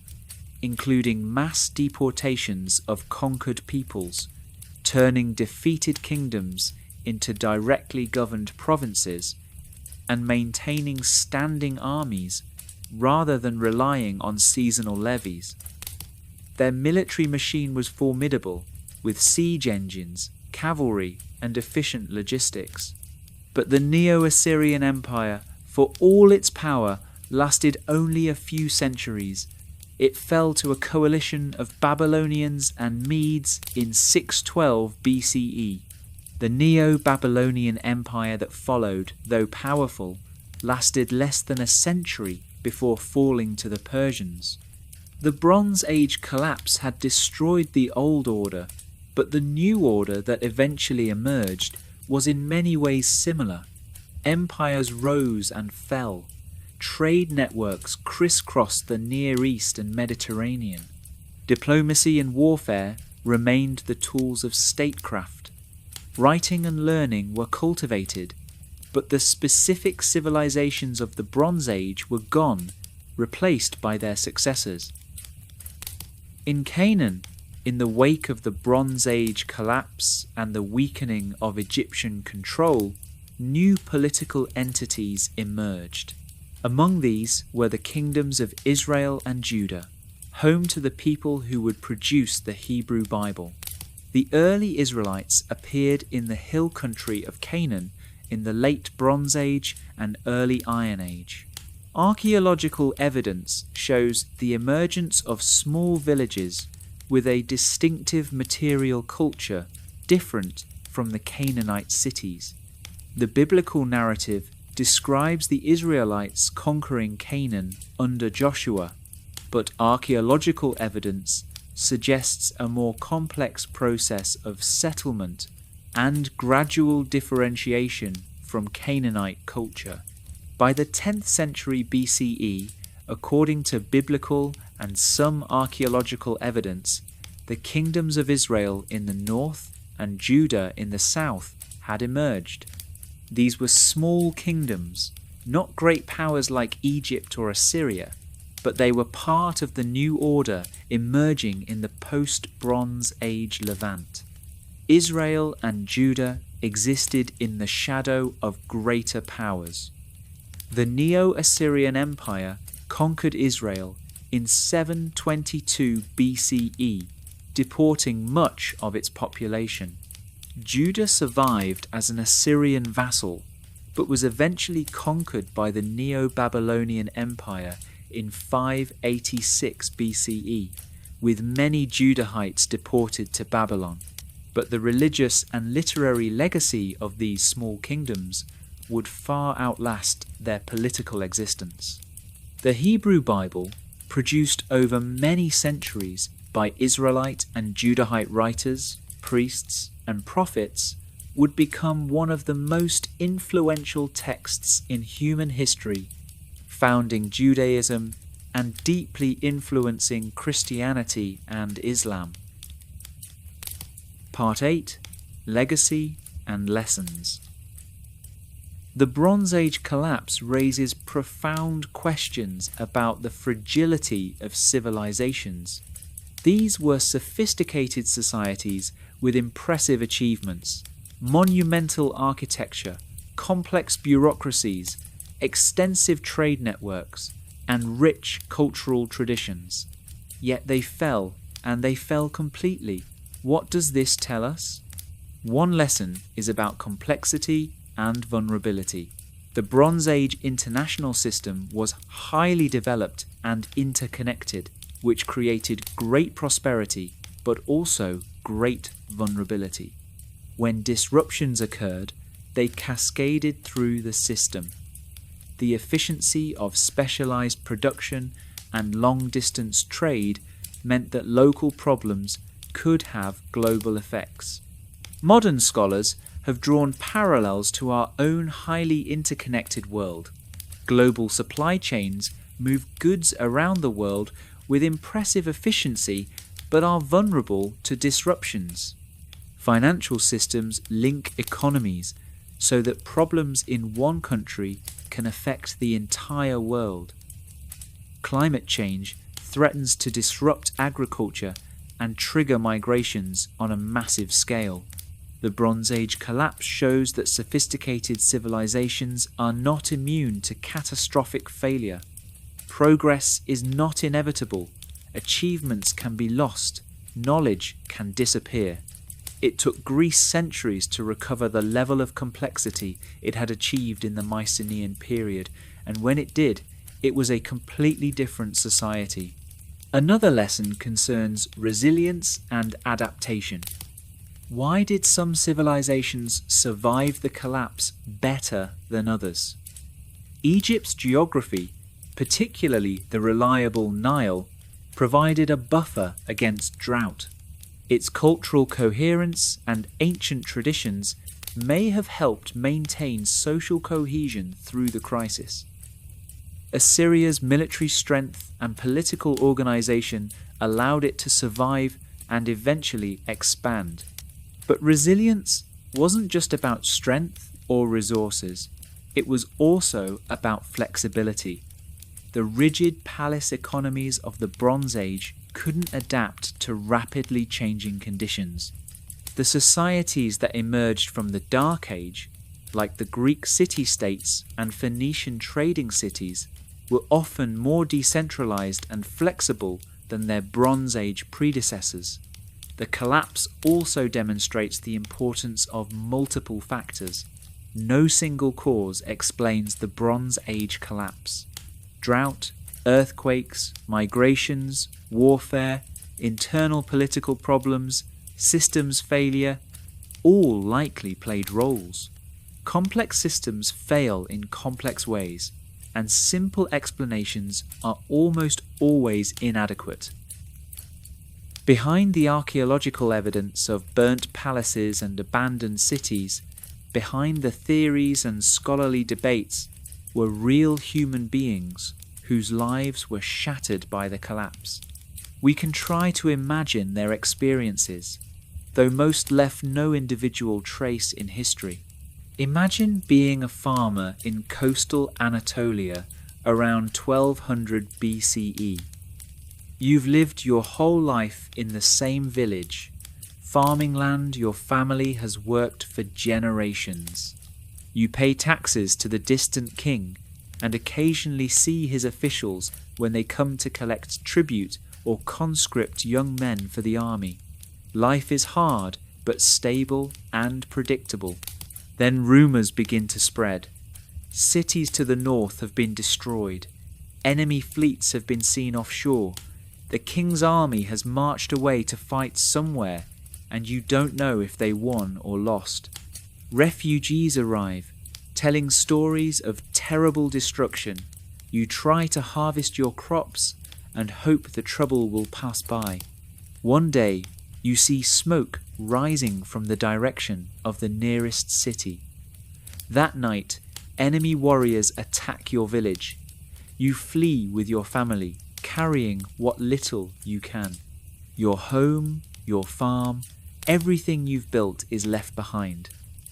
including mass deportations of conquered peoples, turning defeated kingdoms into directly governed provinces, and maintaining standing armies rather than relying on seasonal levies. Their military machine was formidable, with siege engines, cavalry, and efficient logistics. But the Neo-Assyrian Empire, for all its power, lasted only a few centuries. It fell to a coalition of Babylonians and Medes in 612 BCE. The Neo-Babylonian Empire that followed, though powerful, lasted less than a century before falling to the Persians. The Bronze Age collapse had destroyed the old order, but the new order that eventually emerged was in many ways similar. Empires rose and fell. Trade networks crisscrossed the Near East and Mediterranean. Diplomacy and warfare remained the tools of statecraft. Writing and learning were cultivated, but the specific civilizations of the Bronze Age were gone, replaced by their successors. In Canaan, in the wake of the Bronze Age collapse and the weakening of Egyptian control, new political entities emerged. Among these were the kingdoms of Israel and Judah, home to the people who would produce the Hebrew Bible. The early Israelites appeared in the hill country of Canaan in the late Bronze Age and early Iron Age. Archaeological evidence shows the emergence of small villages with a distinctive material culture different from the Canaanite cities. The biblical narrative describes the Israelites conquering Canaan under Joshua, but archaeological evidence suggests a more complex process of settlement and gradual differentiation from Canaanite culture. By the 10th century BCE, according to biblical and some archaeological evidence, the kingdoms of Israel in the north and Judah in the south had emerged. These were small kingdoms, not great powers like Egypt or Assyria, but they were part of the new order emerging in the post-Bronze Age Levant. Israel and Judah existed in the shadow of greater powers. The Neo-Assyrian Empire conquered Israel in 722 BCE, deporting much of its population. Judah survived as an Assyrian vassal, but was eventually conquered by the Neo-Babylonian Empire in 586 BCE, with many Judahites deported to Babylon. But the religious and literary legacy of these small kingdoms would far outlast their political existence. The Hebrew Bible, produced over many centuries by Israelite and Judahite writers, priests, and prophets, would become one of the most influential texts in human history, founding Judaism and deeply influencing Christianity and Islam. Part 8. Legacy and Lessons. The Bronze Age collapse raises profound questions about the fragility of civilizations. These were sophisticated societies with impressive achievements, monumental architecture, complex bureaucracies, extensive trade networks, and rich cultural traditions. Yet they fell, and they fell completely. What does this tell us? One lesson is about complexity and vulnerability. The Bronze Age international system was highly developed and interconnected, which created great prosperity, but also great vulnerability. When disruptions occurred, they cascaded through the system. The efficiency of specialized production and long-distance trade meant that local problems could have global effects. Modern scholars have drawn parallels to our own highly interconnected world. Global supply chains move goods around the world with impressive efficiency but are vulnerable to disruptions. Financial systems link economies so that problems in one country can affect the entire world. Climate change threatens to disrupt agriculture and trigger migrations on a massive scale. The Bronze Age collapse shows that sophisticated civilizations are not immune to catastrophic failure. Progress is not inevitable. Achievements can be lost. Knowledge can disappear. It took Greece centuries to recover the level of complexity it had achieved in the Mycenaean period, and when it did, it was a completely different society. Another lesson concerns resilience and adaptation. Why did some civilizations survive the collapse better than others? Egypt's geography, particularly the reliable Nile, provided a buffer against drought. Its cultural coherence and ancient traditions may have helped maintain social cohesion through the crisis. Assyria's military strength and political organization allowed it to survive and eventually expand. But resilience wasn't just about strength or resources, it was also about flexibility. The rigid palace economies of the Bronze Age couldn't adapt to rapidly changing conditions. The societies that emerged from the Dark Age, like the Greek city-states and Phoenician trading cities, were often more decentralized and flexible than their Bronze Age predecessors. The collapse also demonstrates the importance of multiple factors. No single cause explains the Bronze Age collapse. Drought, earthquakes, migrations, warfare, internal political problems, systems failure, all likely played roles. Complex systems fail in complex ways, and simple explanations are almost always inadequate. Behind the archaeological evidence of burnt palaces and abandoned cities, behind the theories and scholarly debates, were real human beings whose lives were shattered by the collapse. We can try to imagine their experiences, though most left no individual trace in history. Imagine being a farmer in coastal Anatolia around 1200 BCE. You've lived your whole life in the same village, farming land your family has worked for generations. You pay taxes to the distant king and occasionally see his officials when they come to collect tribute or conscript young men for the army. Life is hard but stable and predictable. Then rumours begin to spread. Cities to the north have been destroyed. Enemy fleets have been seen offshore. The king's army has marched away to fight somewhere, and you don't know if they won or lost. Refugees arrive, telling stories of terrible destruction. You try to harvest your crops and hope the trouble will pass by. One day, you see smoke rising from the direction of the nearest city. That night, enemy warriors attack your village. You flee with your family, carrying what little you can. Your home, your farm, everything you've built is left behind.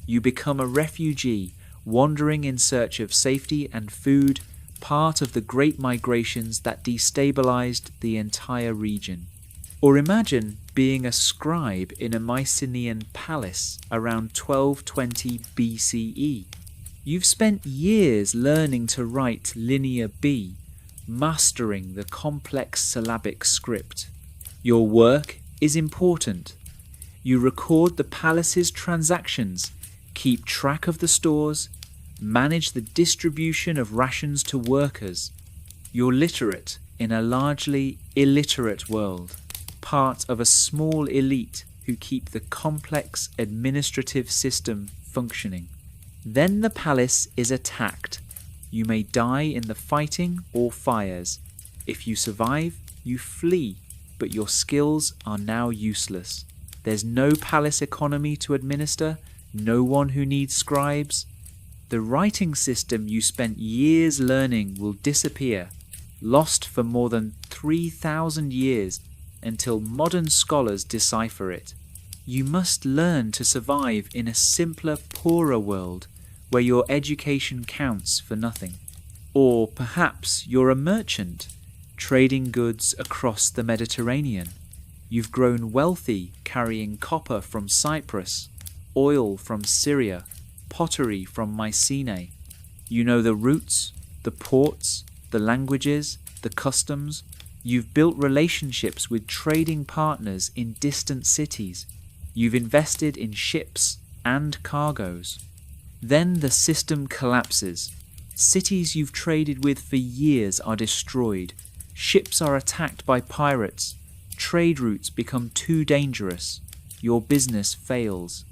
You become a refugee, wandering in search of safety and food, part of the great migrations that destabilized the entire region. Or imagine being a scribe in a Mycenaean palace around 1220 BCE. You've spent years learning to write Linear B, mastering the complex syllabic script. Your work is important. You record the palace's transactions, keep track of the stores, manage the distribution of rations to workers. You're literate in a largely illiterate world, part of a small elite who keep the complex administrative system functioning. Then the palace is attacked. You may die in the fighting or fires. If you survive, you flee, but your skills are now useless. There's no palace economy to administer, no one who needs scribes. The writing system you spent years learning will disappear, lost for more than 3,000 years until modern scholars decipher it. You must learn to survive in a simpler, poorer world where your education counts for nothing. Or perhaps you're a merchant, trading goods across the Mediterranean. You've grown wealthy carrying copper from Cyprus, oil from Syria, pottery from Mycenae. You know the routes, the ports, the languages, the customs. You've built relationships with trading partners in distant cities. You've invested in ships and cargoes. Then the system collapses. Cities you've traded with for years are destroyed. Ships are attacked by pirates. Trade routes become too dangerous. Your business fails.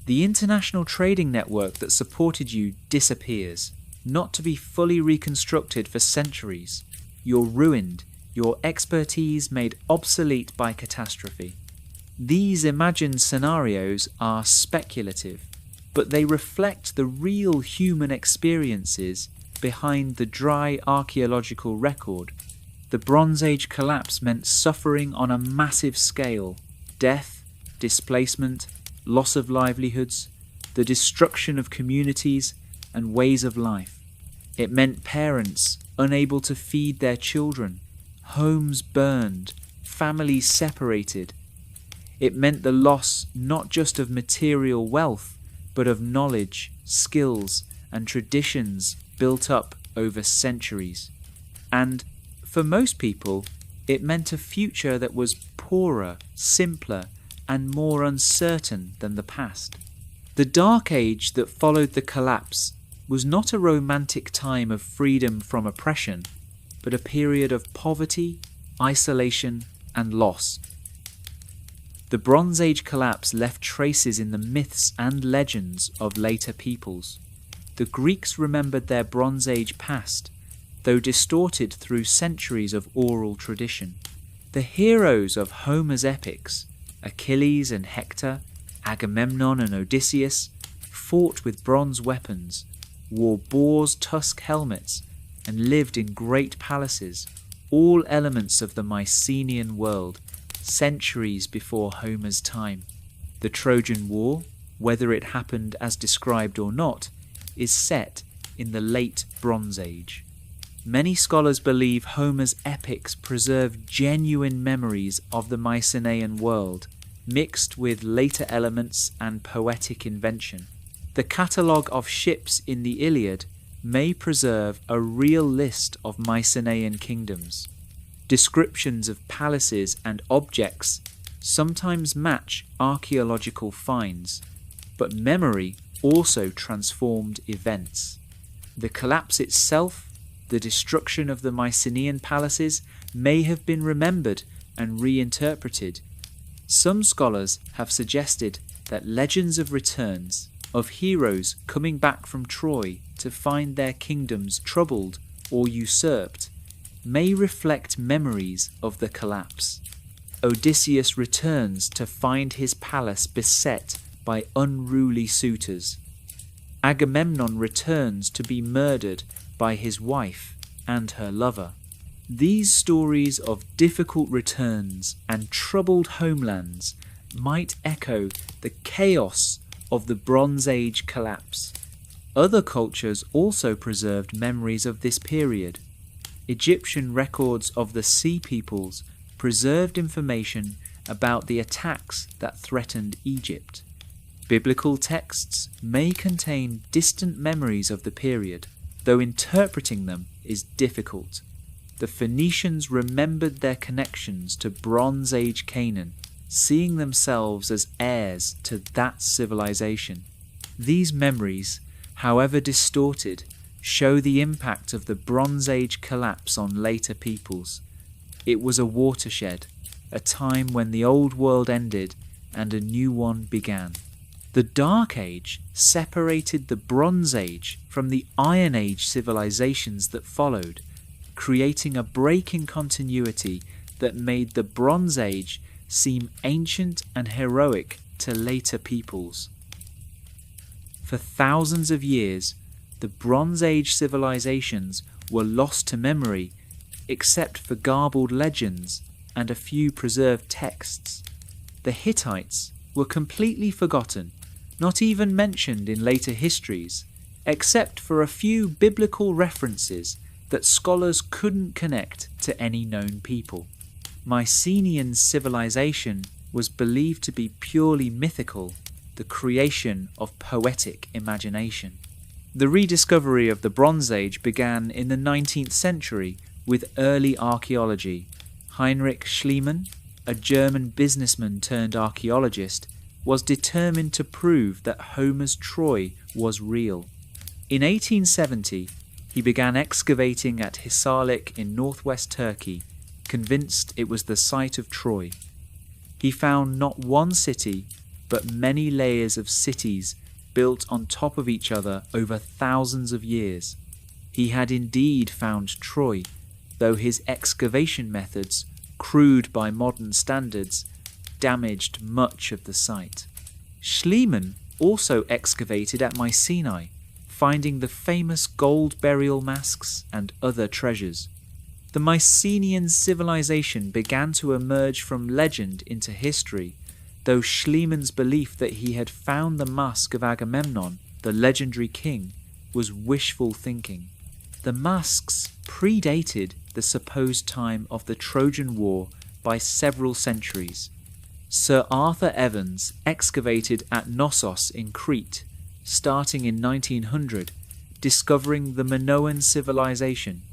The international trading network that supported you disappears, not to be fully reconstructed for centuries. You're ruined, your expertise made obsolete by catastrophe. These imagined scenarios are speculative, but they reflect the real human experiences behind the dry archaeological record. The Bronze Age collapse meant suffering on a massive scale, death, displacement, loss of livelihoods, the destruction of communities and ways of life. It meant parents unable to feed their children, homes burned, families separated. It meant the loss not just of material wealth, but of knowledge, skills, and traditions built up over centuries. And for most people, it meant a future that was poorer, simpler, and more uncertain than the past. The Dark Age that followed the collapse was not a romantic time of freedom from oppression, but a period of poverty, isolation, and loss. The Bronze Age collapse left traces in the myths and legends of later peoples. The Greeks remembered their Bronze Age past, though distorted through centuries of oral tradition. The heroes of Homer's epics, Achilles and Hector, Agamemnon and Odysseus, fought with bronze weapons, wore boar's tusk helmets, and lived in great palaces, all elements of the Mycenaean world, centuries before Homer's time. The Trojan War, whether it happened as described or not, is set in the late Bronze Age. Many scholars believe Homer's epics preserve genuine memories of the Mycenaean world, mixed with later elements and poetic invention. The catalogue of ships in the Iliad may preserve a real list of Mycenaean kingdoms. Descriptions of palaces and objects sometimes match archaeological finds, but memory also transformed events. The collapse itself, the destruction of the Mycenaean palaces, may have been remembered and reinterpreted. Some scholars have suggested that legends of returns, of heroes coming back from Troy to find their kingdoms troubled or usurped, may reflect memories of the collapse. Odysseus returns to find his palace beset by unruly suitors. Agamemnon returns to be murdered by his wife and her lover. These stories of difficult returns and troubled homelands might echo the chaos of the Bronze Age collapse. Other cultures also preserved memories of this period. Egyptian records of the Sea Peoples preserved information about the attacks that threatened Egypt. Biblical texts may contain distant memories of the period, though interpreting them is difficult. The Phoenicians remembered their connections to Bronze Age Canaan, seeing themselves as heirs to that civilization. These memories, however distorted, show the impact of the Bronze Age collapse on later peoples. It was a watershed, a time when the old world ended and a new one began. The Dark Age separated the Bronze Age from the Iron Age civilizations that followed, creating a break in continuity that made the Bronze Age seem ancient and heroic to later peoples. For thousands of years, the Bronze Age civilizations were lost to memory, except for garbled legends and a few preserved texts. The Hittites were completely forgotten, not even mentioned in later histories, except for a few biblical references that scholars couldn't connect to any known people. Mycenaean civilization was believed to be purely mythical, the creation of poetic imagination. The rediscovery of the Bronze Age began in the 19th century with early archaeology. Heinrich Schliemann, a German businessman turned archaeologist, was determined to prove that Homer's Troy was real. In 1870, he began excavating at Hisarlik in northwest Turkey, convinced it was the site of Troy. He found not one city, but many layers of cities built on top of each other over thousands of years. He had indeed found Troy, though his excavation methods, crude by modern standards, damaged much of the site. Schliemann also excavated at Mycenae, finding the famous gold burial masks and other treasures. The Mycenaean civilization began to emerge from legend into history, though Schliemann's belief that he had found the mask of Agamemnon, the legendary king, was wishful thinking. The masks predated the supposed time of the Trojan War by several centuries. Sir Arthur Evans excavated at Knossos in Crete, starting in 1900, discovering the Minoan civilization.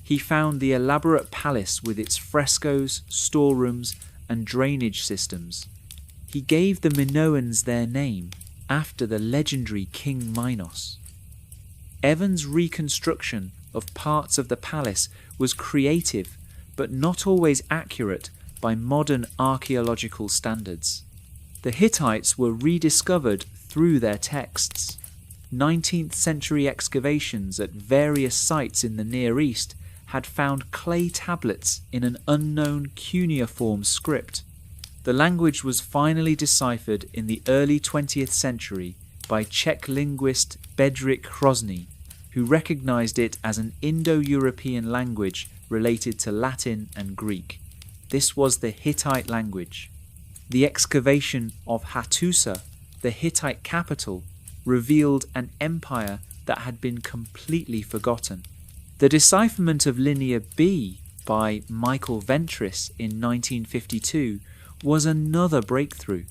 He found the elaborate palace with its frescoes, storerooms, and drainage systems. He gave the Minoans their name after the legendary King Minos. Evan's reconstruction of parts of the palace was creative but not always accurate by modern archaeological standards. The Hittites were rediscovered through their texts. 19th century excavations at various sites in the Near East had found clay tablets in an unknown cuneiform script. The language was finally deciphered in the early 20th century by Czech linguist Bedřich Hrozný, who recognized it as an Indo-European language related to Latin and Greek. This was the Hittite language. The excavation of Hattusa, the Hittite capital, revealed an empire that had been completely forgotten. The decipherment of Linear B by Michael Ventris in 1952 was another breakthrough.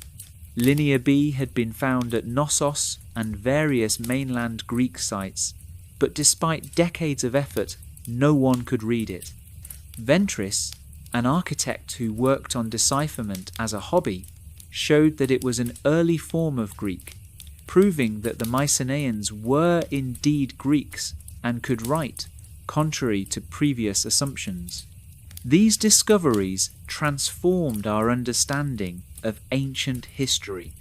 Linear B had been found at Knossos and various mainland Greek sites, but despite decades of effort, no one could read it. Ventris, an architect who worked on decipherment as a hobby, showed that it was an early form of Greek, proving that the Mycenaeans were indeed Greeks and could write, contrary to previous assumptions. These discoveries transformed our understanding of ancient history.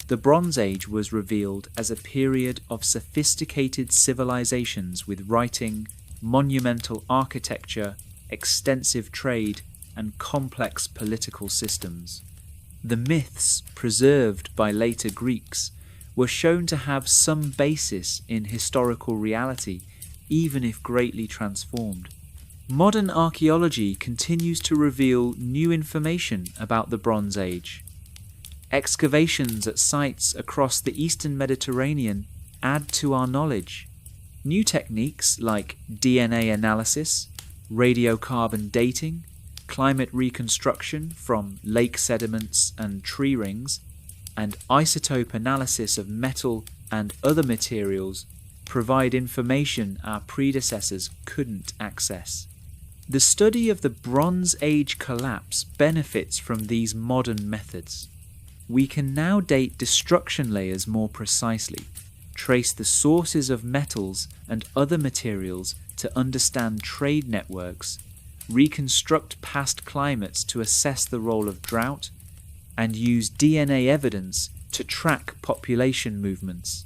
The Bronze Age was revealed as a period of sophisticated civilizations with writing, monumental architecture, extensive trade, and complex political systems. The myths preserved by later Greeks were shown to have some basis in historical reality, even if greatly transformed. Modern archaeology continues to reveal new information about the Bronze Age. Excavations at sites across the Eastern Mediterranean add to our knowledge. New techniques like DNA analysis, radiocarbon dating, climate reconstruction from lake sediments and tree rings, and isotope analysis of metal and other materials provide information our predecessors couldn't access. The study of the Bronze Age collapse benefits from these modern methods. We can now date destruction layers more precisely, trace the sources of metals and other materials to understand trade networks, reconstruct past climates to assess the role of drought, and use DNA evidence to track population movements.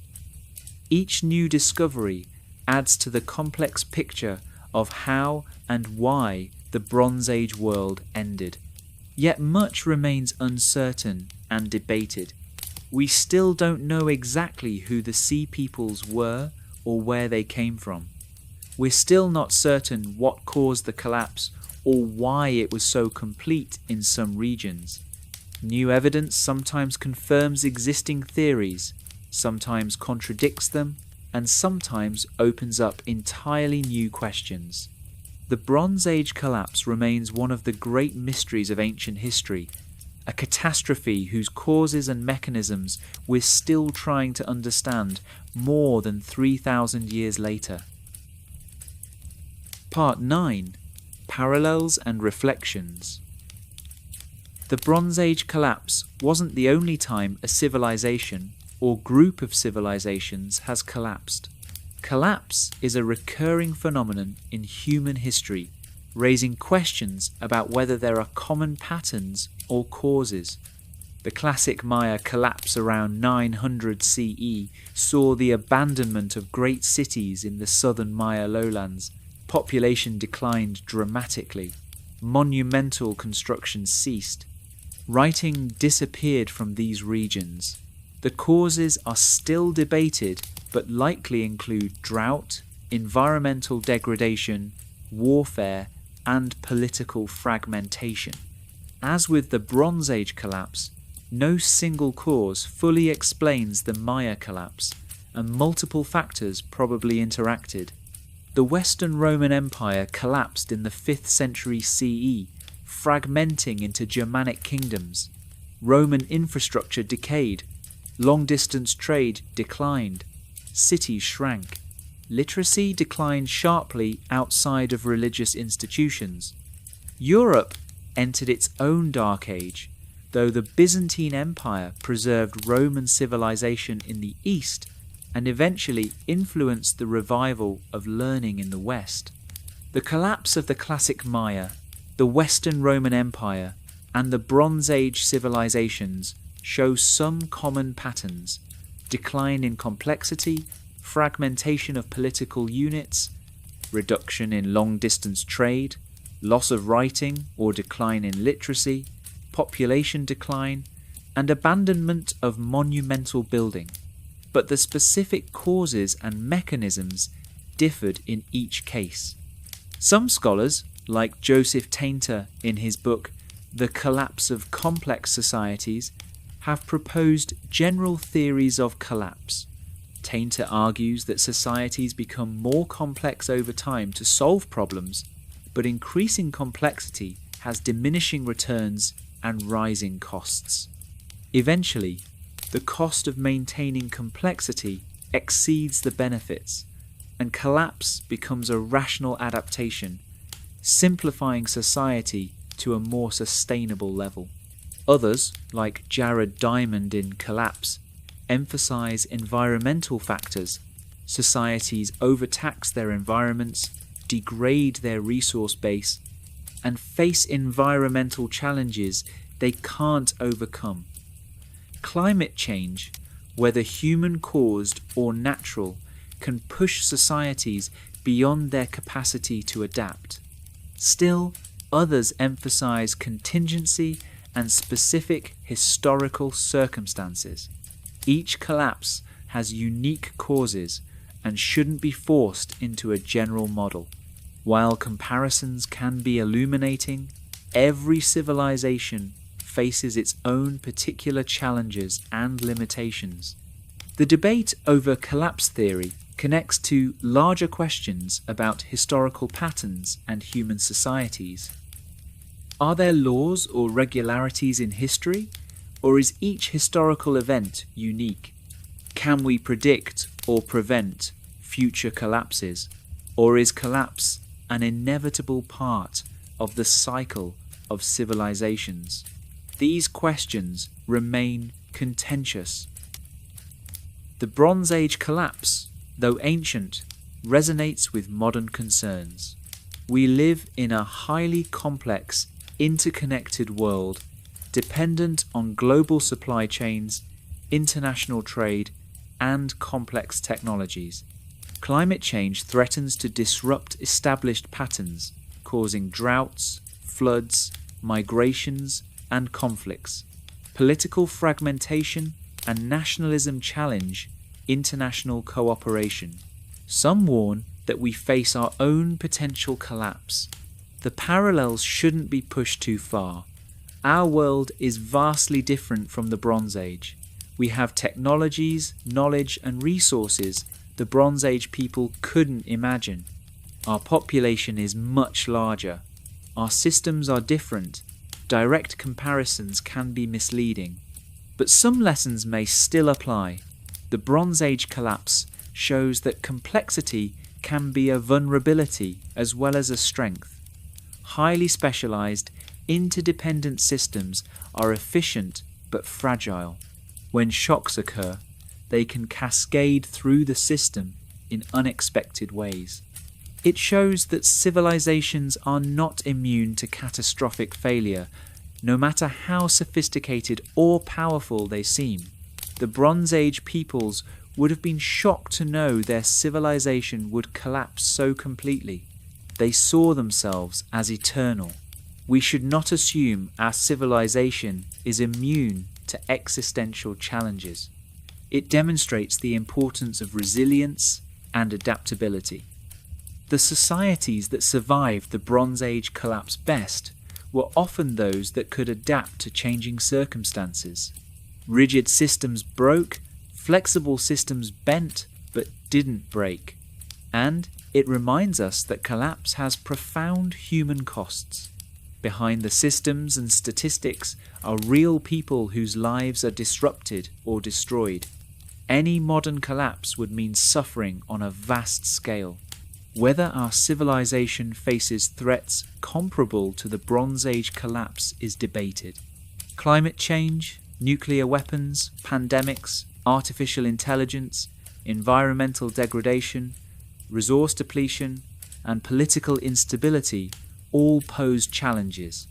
Each new discovery adds to the complex picture of how and why the Bronze Age world ended. Yet much remains uncertain and debated. We still don't know exactly who the Sea Peoples were or where they came from. We're still not certain what caused the collapse or why it was so complete in some regions. New evidence sometimes confirms existing theories, sometimes contradicts them, and sometimes opens up entirely new questions. The Bronze Age collapse remains one of the great mysteries of ancient history, a catastrophe whose causes and mechanisms we're still trying to understand more than 3,000 years later. Part 9. Parallels and Reflections. The Bronze Age collapse wasn't the only time a civilization or group of civilizations has collapsed. Collapse is a recurring phenomenon in human history, raising questions about whether there are common patterns or causes. The classic Maya collapse around 900 CE saw the abandonment of great cities in the southern Maya lowlands. Population declined dramatically. Monumental construction ceased. Writing disappeared from these regions. The causes are still debated, but likely include drought, environmental degradation, warfare, and political fragmentation. As with the Bronze Age collapse, no single cause fully explains the Maya collapse, and multiple factors probably interacted. The Western Roman Empire collapsed in the 5th century CE, fragmenting into Germanic kingdoms. Roman infrastructure decayed. Long-distance trade declined. Cities shrank. Literacy declined sharply outside of religious institutions. Europe entered its own dark age. though the Byzantine Empire preserved Roman civilization in the East and eventually influenced the revival of learning in the West. The collapse of the classic Maya, the Western Roman Empire, and the Bronze Age civilizations show some common patterns: decline in complexity, fragmentation of political units, reduction in long-distance trade, loss of writing or decline in literacy, population decline, and abandonment of monumental building. But the specific causes and mechanisms differed in each case. Some scholars, like Joseph Tainter in his book The Collapse of Complex Societies, have proposed general theories of collapse. Tainter argues that societies become more complex over time to solve problems, but increasing complexity has diminishing returns and rising costs. Eventually, the cost of maintaining complexity exceeds the benefits, and collapse becomes a rational adaptation, simplifying society to a more sustainable level. Others, like Jared Diamond in Collapse, emphasize environmental factors. Societies overtax their environments, degrade their resource base, and face environmental challenges they can't overcome. Climate change, whether human-caused or natural, can push societies beyond their capacity to adapt. Still, others emphasize contingency and specific historical circumstances. Each collapse has unique causes and shouldn't be forced into a general model. While comparisons can be illuminating, every civilization faces its own particular challenges and limitations. The debate over collapse theory connects to larger questions about historical patterns and human societies. Are there laws or regularities in history, or is each historical event unique? Can we predict or prevent future collapses, or is collapse an inevitable part of the cycle of civilizations? These questions remain contentious. The Bronze Age collapse, though ancient, resonates with modern concerns. We live in a highly complex, interconnected world, dependent on global supply chains, international trade, and complex technologies. Climate change threatens to disrupt established patterns, causing droughts, floods, migrations, and conflicts. Political fragmentation and nationalism challenge international cooperation. Some warn that we face our own potential collapse. The parallels shouldn't be pushed too far. Our world is vastly different from the Bronze Age. We have technologies, knowledge, and resources the Bronze Age people couldn't imagine. Our population is much larger. Our systems are different. Direct comparisons can be misleading. But some lessons may still apply. The Bronze Age collapse shows that complexity can be a vulnerability as well as a strength. Highly specialized, interdependent systems are efficient but fragile. When shocks occur, they can cascade through the system in unexpected ways. It shows that civilizations are not immune to catastrophic failure, no matter how sophisticated or powerful they seem. The Bronze Age peoples would have been shocked to know their civilization would collapse so completely. They saw themselves as eternal. We should not assume our civilization is immune to existential challenges. It demonstrates the importance of resilience and adaptability. The societies that survived the Bronze Age collapse best were often those that could adapt to changing circumstances. Rigid systems broke, flexible systems bent but didn't break. And it reminds us that collapse has profound human costs. Behind the systems and statistics are real people whose lives are disrupted or destroyed. Any modern collapse would mean suffering on a vast scale. Whether our civilization faces threats comparable to the Bronze Age collapse is debated. Climate change, nuclear weapons, pandemics, artificial intelligence, environmental degradation, resource depletion, and political instability all pose challenges.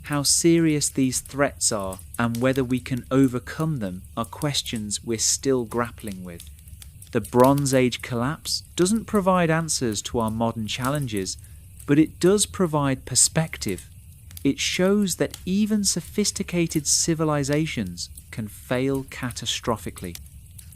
How serious these threats are and whether we can overcome them are questions we're still grappling with. The Bronze Age collapse doesn't provide answers to our modern challenges, but it does provide perspective. It shows that even sophisticated civilizations can fail catastrophically.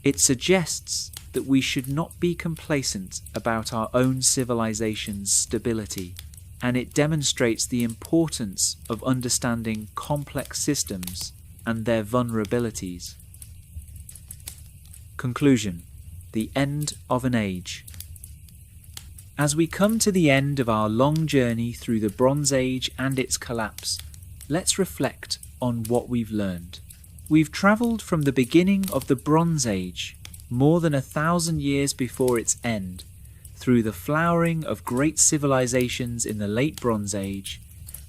It suggests that we should not be complacent about our own civilization's stability, and it demonstrates the importance of understanding complex systems and their vulnerabilities. Conclusion: the end of an age. As we come to the end of our long journey through the Bronze Age and its collapse, let's reflect on what we've learned. We've travelled from the beginning of the Bronze Age, more than 1,000 years before its end, through the flowering of great civilizations in the late Bronze Age,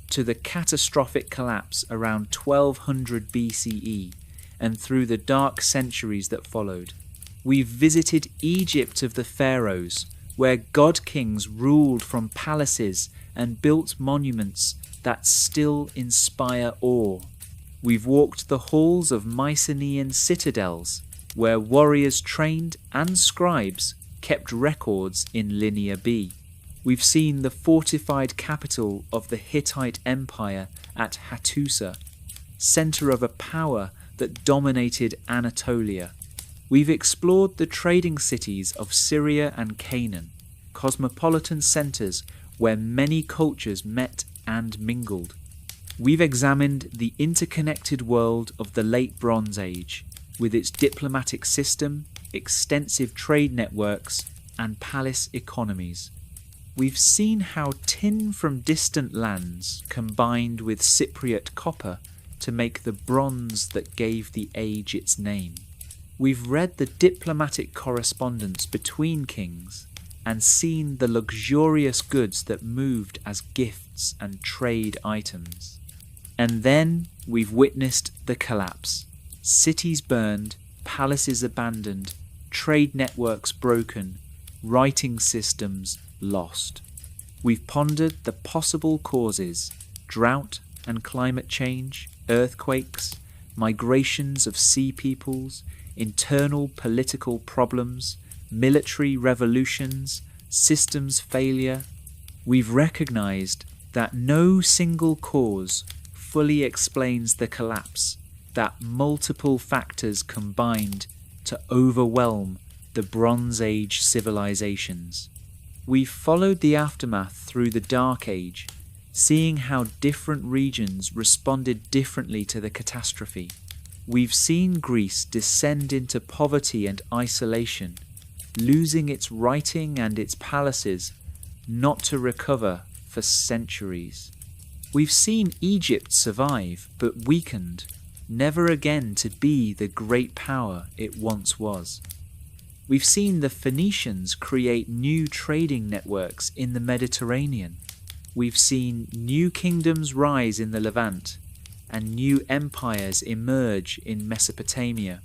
to the catastrophic collapse around 1200 BCE, and through the dark centuries that followed. We've visited Egypt of the Pharaohs, where god-kings ruled from palaces and built monuments that still inspire awe. We've walked the halls of Mycenaean citadels, where warriors trained and scribes kept records in Linear B. We've seen the fortified capital of the Hittite Empire at Hattusa, centre of a power that dominated Anatolia. We've explored the trading cities of Syria and Canaan, cosmopolitan centres where many cultures met and mingled. We've examined the interconnected world of the late Bronze Age, with its diplomatic system, extensive trade networks, and palace economies. We've seen how tin from distant lands combined with Cypriot copper to make the bronze that gave the age its name. We've read the diplomatic correspondence between kings and seen the luxurious goods that moved as gifts and trade items. And then we've witnessed the collapse. Cities burned, palaces abandoned, trade networks broken, writing systems lost. We've pondered the possible causes: drought and climate change, earthquakes, migrations of sea peoples, internal political problems, military revolutions, systems failure. We've recognized that no single cause fully explains the collapse, that multiple factors combined to overwhelm the Bronze Age civilizations. We've followed the aftermath through the Dark Age, seeing how different regions responded differently to the catastrophe. We've seen Greece descend into poverty and isolation, losing its writing and its palaces, not to recover for centuries. We've seen Egypt survive, but weakened, never again to be the great power it once was. We've seen the Phoenicians create new trading networks in the Mediterranean. We've seen new kingdoms rise in the Levant, and new empires emerge in Mesopotamia.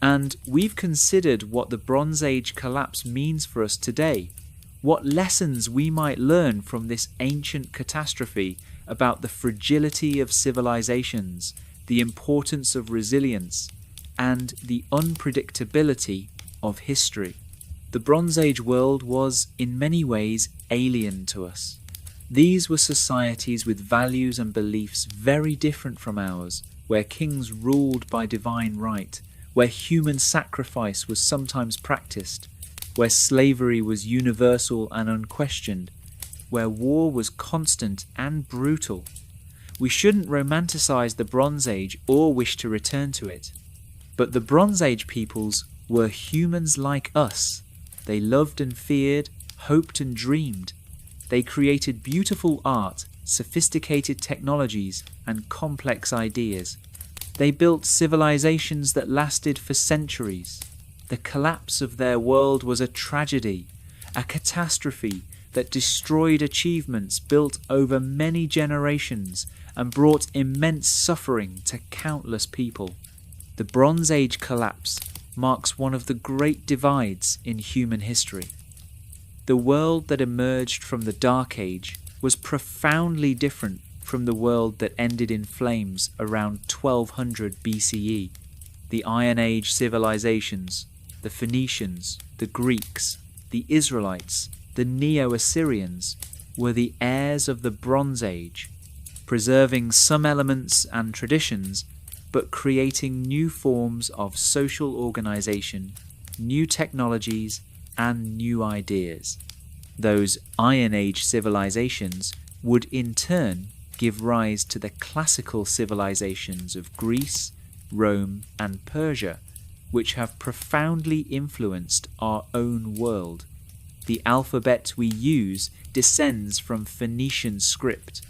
And we've considered what the Bronze Age collapse means for us today, what lessons we might learn from this ancient catastrophe about the fragility of civilizations, the importance of resilience, and the unpredictability of history. The Bronze Age world was, in many ways, alien to us. These were societies with values and beliefs very different from ours, where kings ruled by divine right, where human sacrifice was sometimes practiced, where slavery was universal and unquestioned, where war was constant and brutal. We shouldn't romanticize the Bronze Age or wish to return to it. But the Bronze Age peoples were humans like us. They loved and feared, hoped and dreamed. They created beautiful art, sophisticated technologies, and complex ideas. They built civilizations that lasted for centuries. The collapse of their world was a tragedy, a catastrophe that destroyed achievements built over many generations and brought immense suffering to countless people. The Bronze Age collapse marks one of the great divides in human history. The world that emerged from the Dark Age was profoundly different from the world that ended in flames around 1200 BCE. The Iron Age civilizations, the Phoenicians, the Greeks, the Israelites, the Neo-Assyrians were the heirs of the Bronze Age, preserving some elements and traditions, but creating new forms of social organization, new technologies, and new ideas. Those Iron Age civilizations would in turn give rise to the classical civilizations of Greece, Rome, and Persia, which have profoundly influenced our own world. The alphabet we use descends from Phoenician script.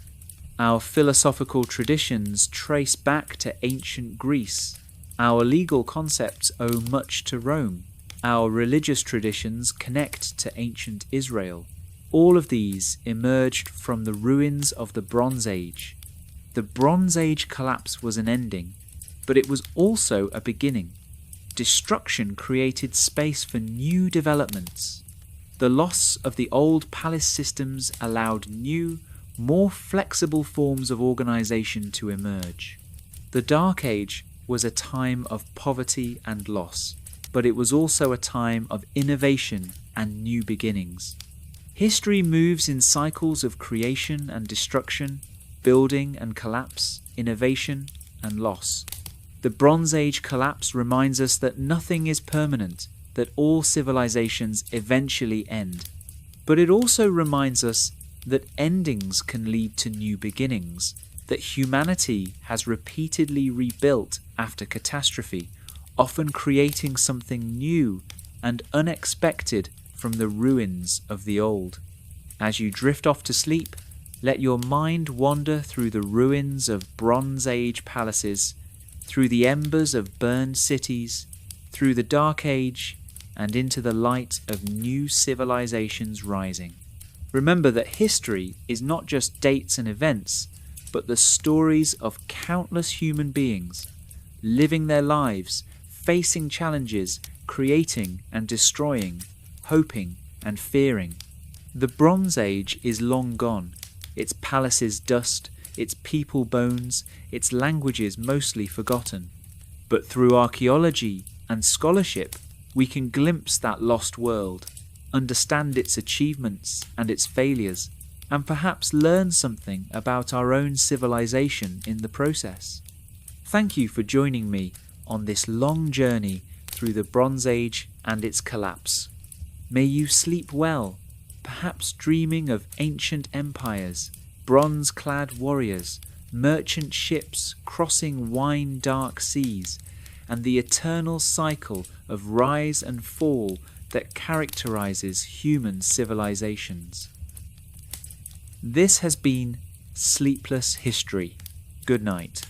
Our philosophical traditions trace back to ancient Greece. Our legal concepts owe much to Rome. Our religious traditions connect to ancient Israel. All of these emerged from the ruins of the Bronze Age. The Bronze Age collapse was an ending, but it was also a beginning. Destruction created space for new developments. The loss of the old palace systems allowed new, more flexible forms of organization to emerge. The Dark Age was a time of poverty and loss, but it was also a time of innovation and new beginnings. History moves in cycles of creation and destruction, building and collapse, innovation and loss. The Bronze Age collapse reminds us that nothing is permanent, that all civilizations eventually end. But it also reminds us that endings can lead to new beginnings, that humanity has repeatedly rebuilt after catastrophe, often creating something new and unexpected from the ruins of the old. As you drift off to sleep, let your mind wander through the ruins of Bronze Age palaces, through the embers of burned cities, through the Dark Age, and into the light of new civilizations rising. Remember that history is not just dates and events, but the stories of countless human beings, living their lives, facing challenges, creating and destroying, hoping and fearing. The Bronze Age is long gone, its palaces dust, its people bones, its languages mostly forgotten. But through archaeology and scholarship, we can glimpse that lost world, understand its achievements and its failures, and perhaps learn something about our own civilization in the process. Thank you for joining me on this long journey through the Bronze Age and its collapse. May you sleep well, perhaps dreaming of ancient empires, bronze-clad warriors, merchant ships crossing wine-dark seas, and the eternal cycle of rise and fall that characterizes human civilizations. This has been Sleepless History. Good night.